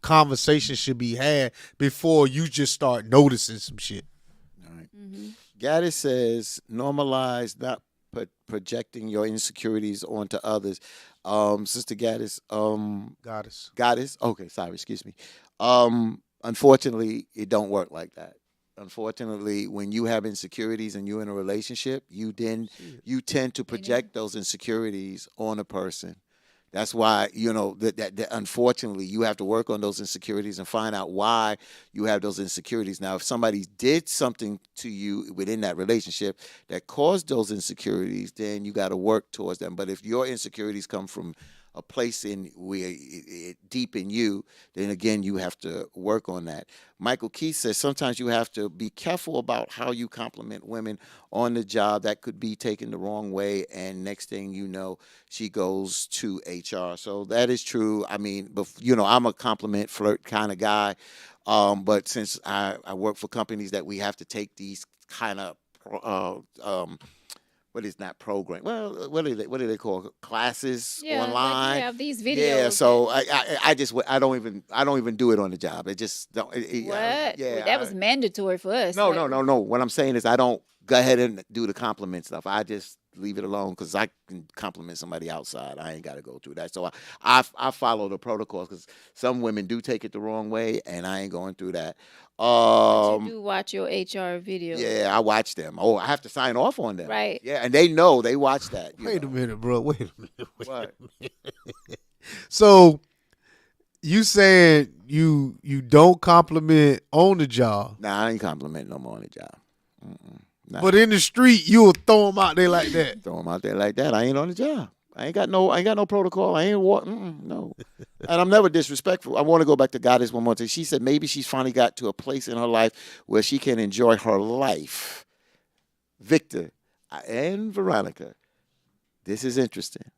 conversation should be had before you just start noticing some shit. All right. Gaddis says, normalize not projecting your insecurities onto others. Sister Gaddis, Goddess. Okay, sorry, excuse me. Unfortunately, it don't work like that. Unfortunately, when you have insecurities and you're in a relationship, you tend to project those insecurities on a person. That's why, that unfortunately you have to work on those insecurities and find out why you have those insecurities. Now, if somebody did something to you within that relationship that caused those insecurities, then you got to work towards them. But if your insecurities come from a place in where deep in you, then again you have to work on that. Michael Keith says sometimes you have to be careful about how you compliment women on the job. That could be taken the wrong way, and next thing you know, she goes to HR. So that is true. I mean, but I'm a compliment flirt kind of guy, but since I work for companies that we have to take these kind of what is not program? Well, what do they call classes Yeah, like online? you have these videos. Yeah, so I don't even do it on the job. It just don't. What? Yeah, Well, that was mandatory for us. no, Like, no, no, no. What I'm saying is I don't go ahead and do the compliment stuff. I just leave it alone because I can compliment somebody outside. I ain't got to go through that. So I follow the protocols because some women do take it the wrong way, and I ain't going through that. But you do watch your HR videos. Yeah, I watch them. Oh, I have to sign off on them. Right. Yeah, and they know they watch that. Wait a minute, bro. Wait a minute. What? So you saying you don't compliment on the job, Nah, I ain't complimenting no more on the job. Nah. but in the street you'll throw them out there like that. Throw them out there like that. I ain't on the job. I ain't got no protocol. I ain't no. And I'm never disrespectful. I want to go back to Goddess one more thing. She said maybe she's finally got to a place in her life where she can enjoy her life. Victor and Veronica, this is interesting.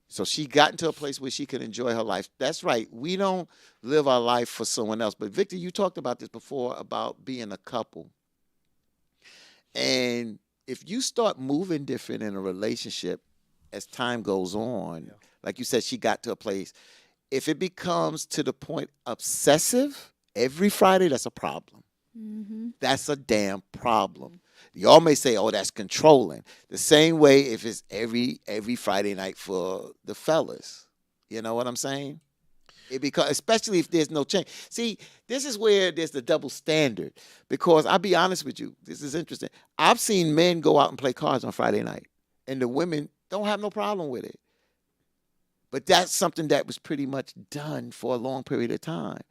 So she got into a place where she can enjoy her life. That's right. We don't live our life for someone else. But Victor, you talked about this before about being a couple. And if you start moving different in a relationship as time goes on, like you said, she got to a place. If it becomes to the point obsessive every Friday, that's a problem. Mm-hmm. That's a damn problem. Y'all may say, "Oh, that's controlling." The same way if it's every Friday night for the fellas. You know what I'm saying? Because especially if there's no change. See, this is where there's the double standard. Because I'll be honest with you, this is interesting. I've seen men go out and play cards on Friday night, and the women don't have no problem with it. But that's something that was pretty much done for a long period of time.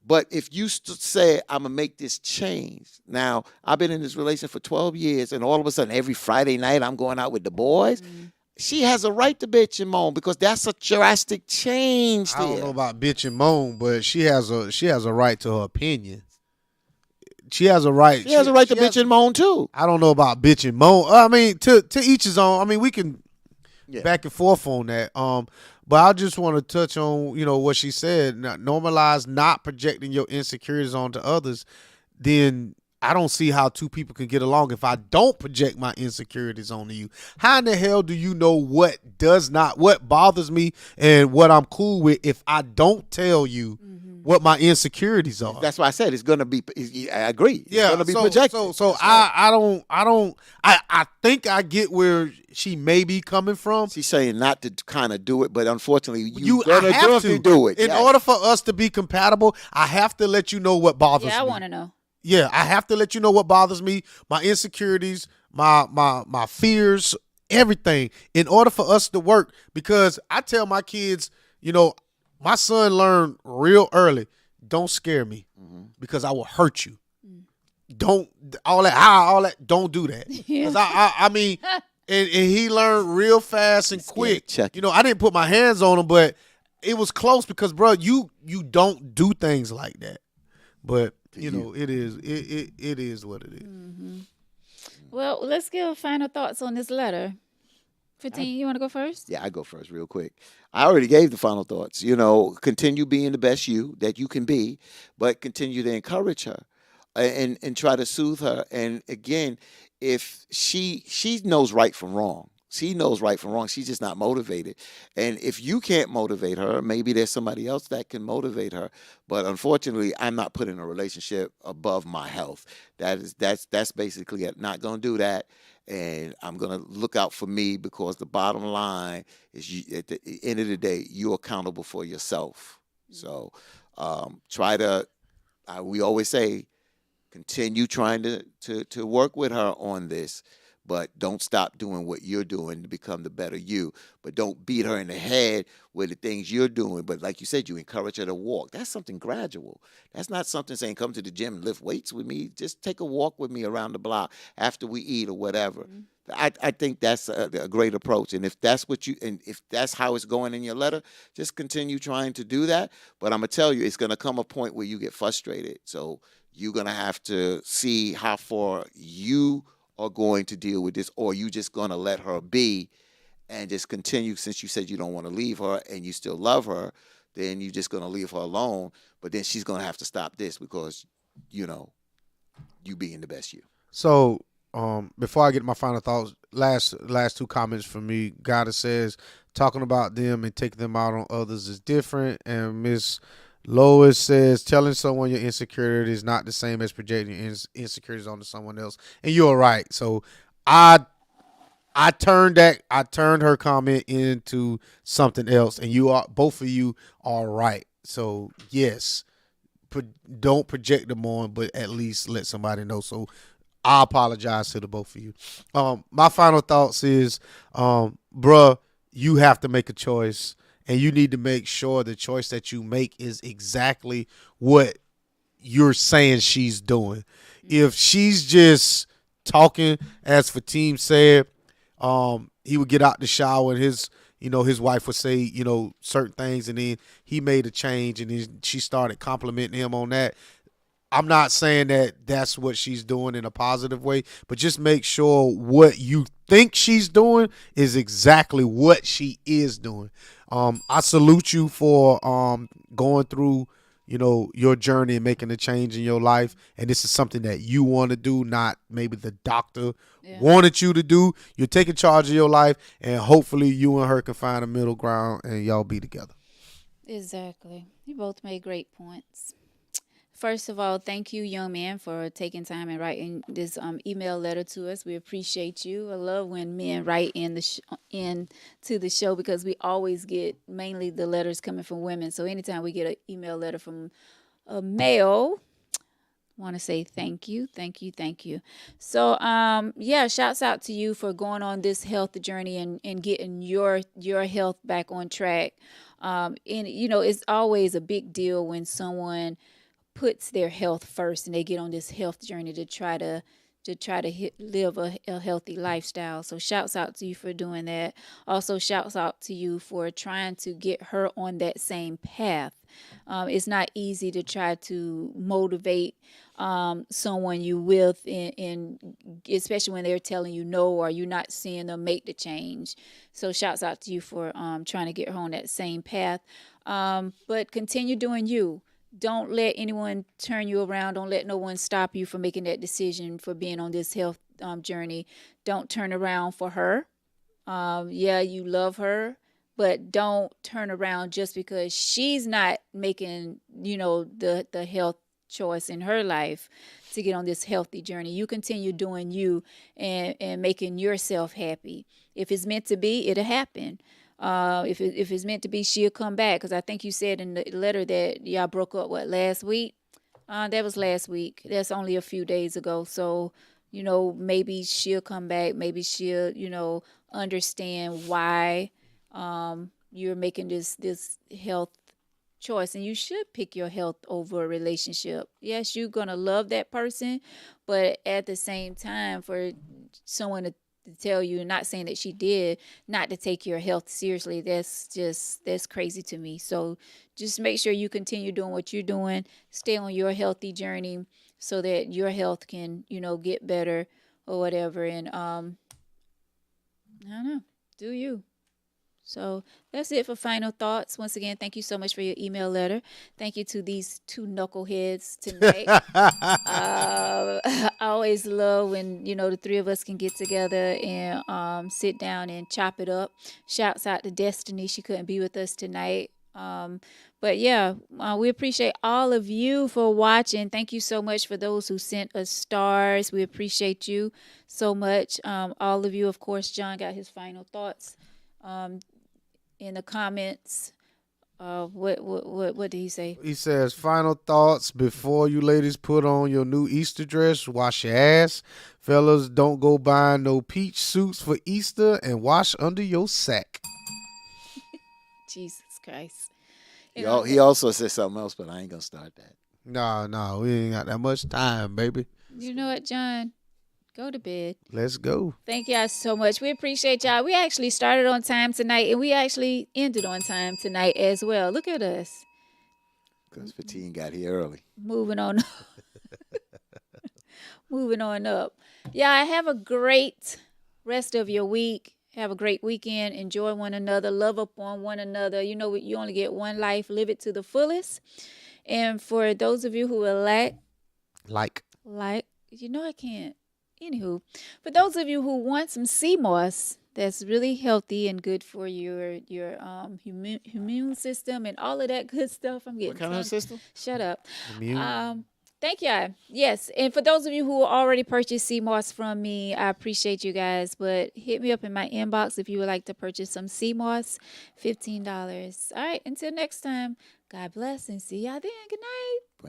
But if you say, I'm going to make this change. Now, I've been in this relationship for 12 years, and all of a sudden, every Friday night, I'm going out with the boys. Mm-hmm. She has a right to bitch and moan because that's a drastic change there. I don't know about bitch and moan, but she has a right to her opinion. She has a right. She has a right to bitch and moan, too. I don't know about bitch and moan. I mean, to each his own. I mean, we can back and forth on that. But I just want to touch on, what she said. Normalize not projecting your insecurities onto others. Then I don't see how two people can get along if I don't project my insecurities onto you. How in the hell do you know what bothers me and what I'm cool with if I don't tell you what my insecurities are? That's why I said it's going to be. I agree. It's going to be projected. So I think I get where she may be coming from. She's saying not to kind of do it, but unfortunately, you have to do it. In order for us to be compatible, I have to let you know what bothers me. Yeah, I want to know. Yeah, I have to let you know what bothers me, my insecurities, my fears, everything, in order for us to work. Because I tell my kids, my son learned real early, don't scare me because I will hurt you. Don't all that, don't do that. Because I mean, and he learned real fast and quick. I didn't put my hands on him, but it was close because, bro, you don't do things like that. But it is what it is. Mm-hmm. Well, let's give final thoughts on this letter. 15, you want to go first? Yeah, I go first real quick. I already gave the final thoughts. Continue being the best you that you can be, but continue to encourage her and try to soothe her. And again, if she knows right from wrong. She knows right from wrong. She's just not motivated. And if you can't motivate her, maybe there's somebody else that can motivate her. But unfortunately, I'm not putting a relationship above my health. That's basically not going to do that. And I'm going to look out for me because the bottom line is at the end of the day, you're accountable for yourself. So we always say, continue trying to work with her on this. But don't stop doing what you're doing to become the better you. But don't beat her in the head with the things you're doing. But like you said, you encourage her to walk. That's something gradual. That's not something saying, come to the gym and lift weights with me. Just take a walk with me around the block after we eat or whatever. Mm-hmm. I think that's a great approach. And if that's if that's how it's going in your letter, just continue trying to do that. But I'm going to tell you, it's going to come a point where you get frustrated. So you're going to have to see how far you are going to deal with this, or you just going to let her be and just continue. Since you said you don't want to leave her and you still love her, then you're just going to leave her alone. But then she's going to have to stop this because, you being the best you. So before I get my final thoughts, last two comments from me. Goddess says talking about them and taking them out on others is different, and Miss Lois says telling someone your insecurity is not the same as projecting insecurities onto someone else, and you're right. So I I turned her comment into something else, and you are both of you are right. So yes, pro- don't project them on, but at least let somebody know. So I apologize to the both of you. My final thoughts is, bruh, you have to make a choice, and you need to make sure the choice that you make is exactly what you're saying she's doing. If she's just talking, as Fatim said, he would get out the shower and his wife would say, certain things, and then he made a change, and then she started complimenting him on that. I'm not saying that that's what she's doing in a positive way, but just make sure what you think she's doing is exactly what she is doing. I salute you for going through, your journey and making a change in your life. And this is something that you want to do, not maybe the doctor wanted you to do. You're taking charge of your life, and hopefully you and her can find a middle ground and y'all be together. Exactly. You both made great points. First of all, thank you, young man, for taking time and writing this email letter to us. We appreciate you. I love when men write in to the show, because we always get mainly the letters coming from women. So anytime we get an email letter from a male, I want to say thank you, thank you, thank you. So yeah, shouts out to you for going on this health journey and getting your health back on track. And it's always a big deal when someone puts their health first and they get on this health journey to try to live a healthy lifestyle. So shouts out to you for doing that. Also shouts out to you for trying to get her on that same path. It's not easy to try to motivate someone you with, and especially when they're telling you no, or you're not seeing them make the change. So shouts out to you for trying to get her on that same path. But continue doing you. Don't let anyone turn you around. Don't let no one stop you from making that decision for being on this health journey. Don't turn around for her. Yeah, you love her, but don't turn around just because she's not making, the health choice in her life to get on this healthy journey. You continue doing you and making yourself happy. If it's meant to be, it'll happen. If it's meant to be, she'll come back. Because I think you said in the letter that y'all broke up, last week? That was last week. That's only a few days ago. So, maybe she'll come back. Maybe she'll, understand why you're making this health choice. And you should pick your health over a relationship. Yes, you're going to love that person. But at the same time, for someone to tell you, not saying that she did, not to take your health seriously, that's crazy to me. So just make sure you continue doing what you're doing, stay on your healthy journey so that your health can, get better or whatever. And I don't know, do you. So that's it for final thoughts. Once again, thank you so much for your email letter. Thank you to these two knuckleheads tonight. I always love when, the three of us can get together and sit down and chop it up. Shouts out to Destiny. She couldn't be with us tonight. But yeah, we appreciate all of you for watching. Thank you so much for those who sent us stars. We appreciate you so much. All of you, of course. John got his final thoughts in the comments. What did he say? He says, final thoughts before you ladies put on your new Easter dress, wash your ass. Fellas, don't go buying no peach suits for Easter, and wash under your sack. Jesus Christ. He also said something else, but I ain't going to start that. No, we ain't got that much time, baby. You know what, John? Go to bed. Let's go. Thank y'all so much. We appreciate y'all. We actually started on time tonight, and we actually ended on time tonight as well. Look at us. Because Fatine got here early. Moving on. Moving on up. Yeah, have a great rest of your week. Have a great weekend. Enjoy one another. Love up on one another. You only get one life. Live it to the fullest. And for those of you who are I can't. Anywho, for those of you who want some sea moss that's really healthy and good for your immune system and all of that good stuff, I'm getting What kind of tongue- system? Shut up. Immune. Thank y'all. Yes, and for those of you who already purchased sea moss from me, I appreciate you guys. But hit me up in my inbox if you would like to purchase some sea moss, $15. All right, until next time. God bless and see y'all then. Good night.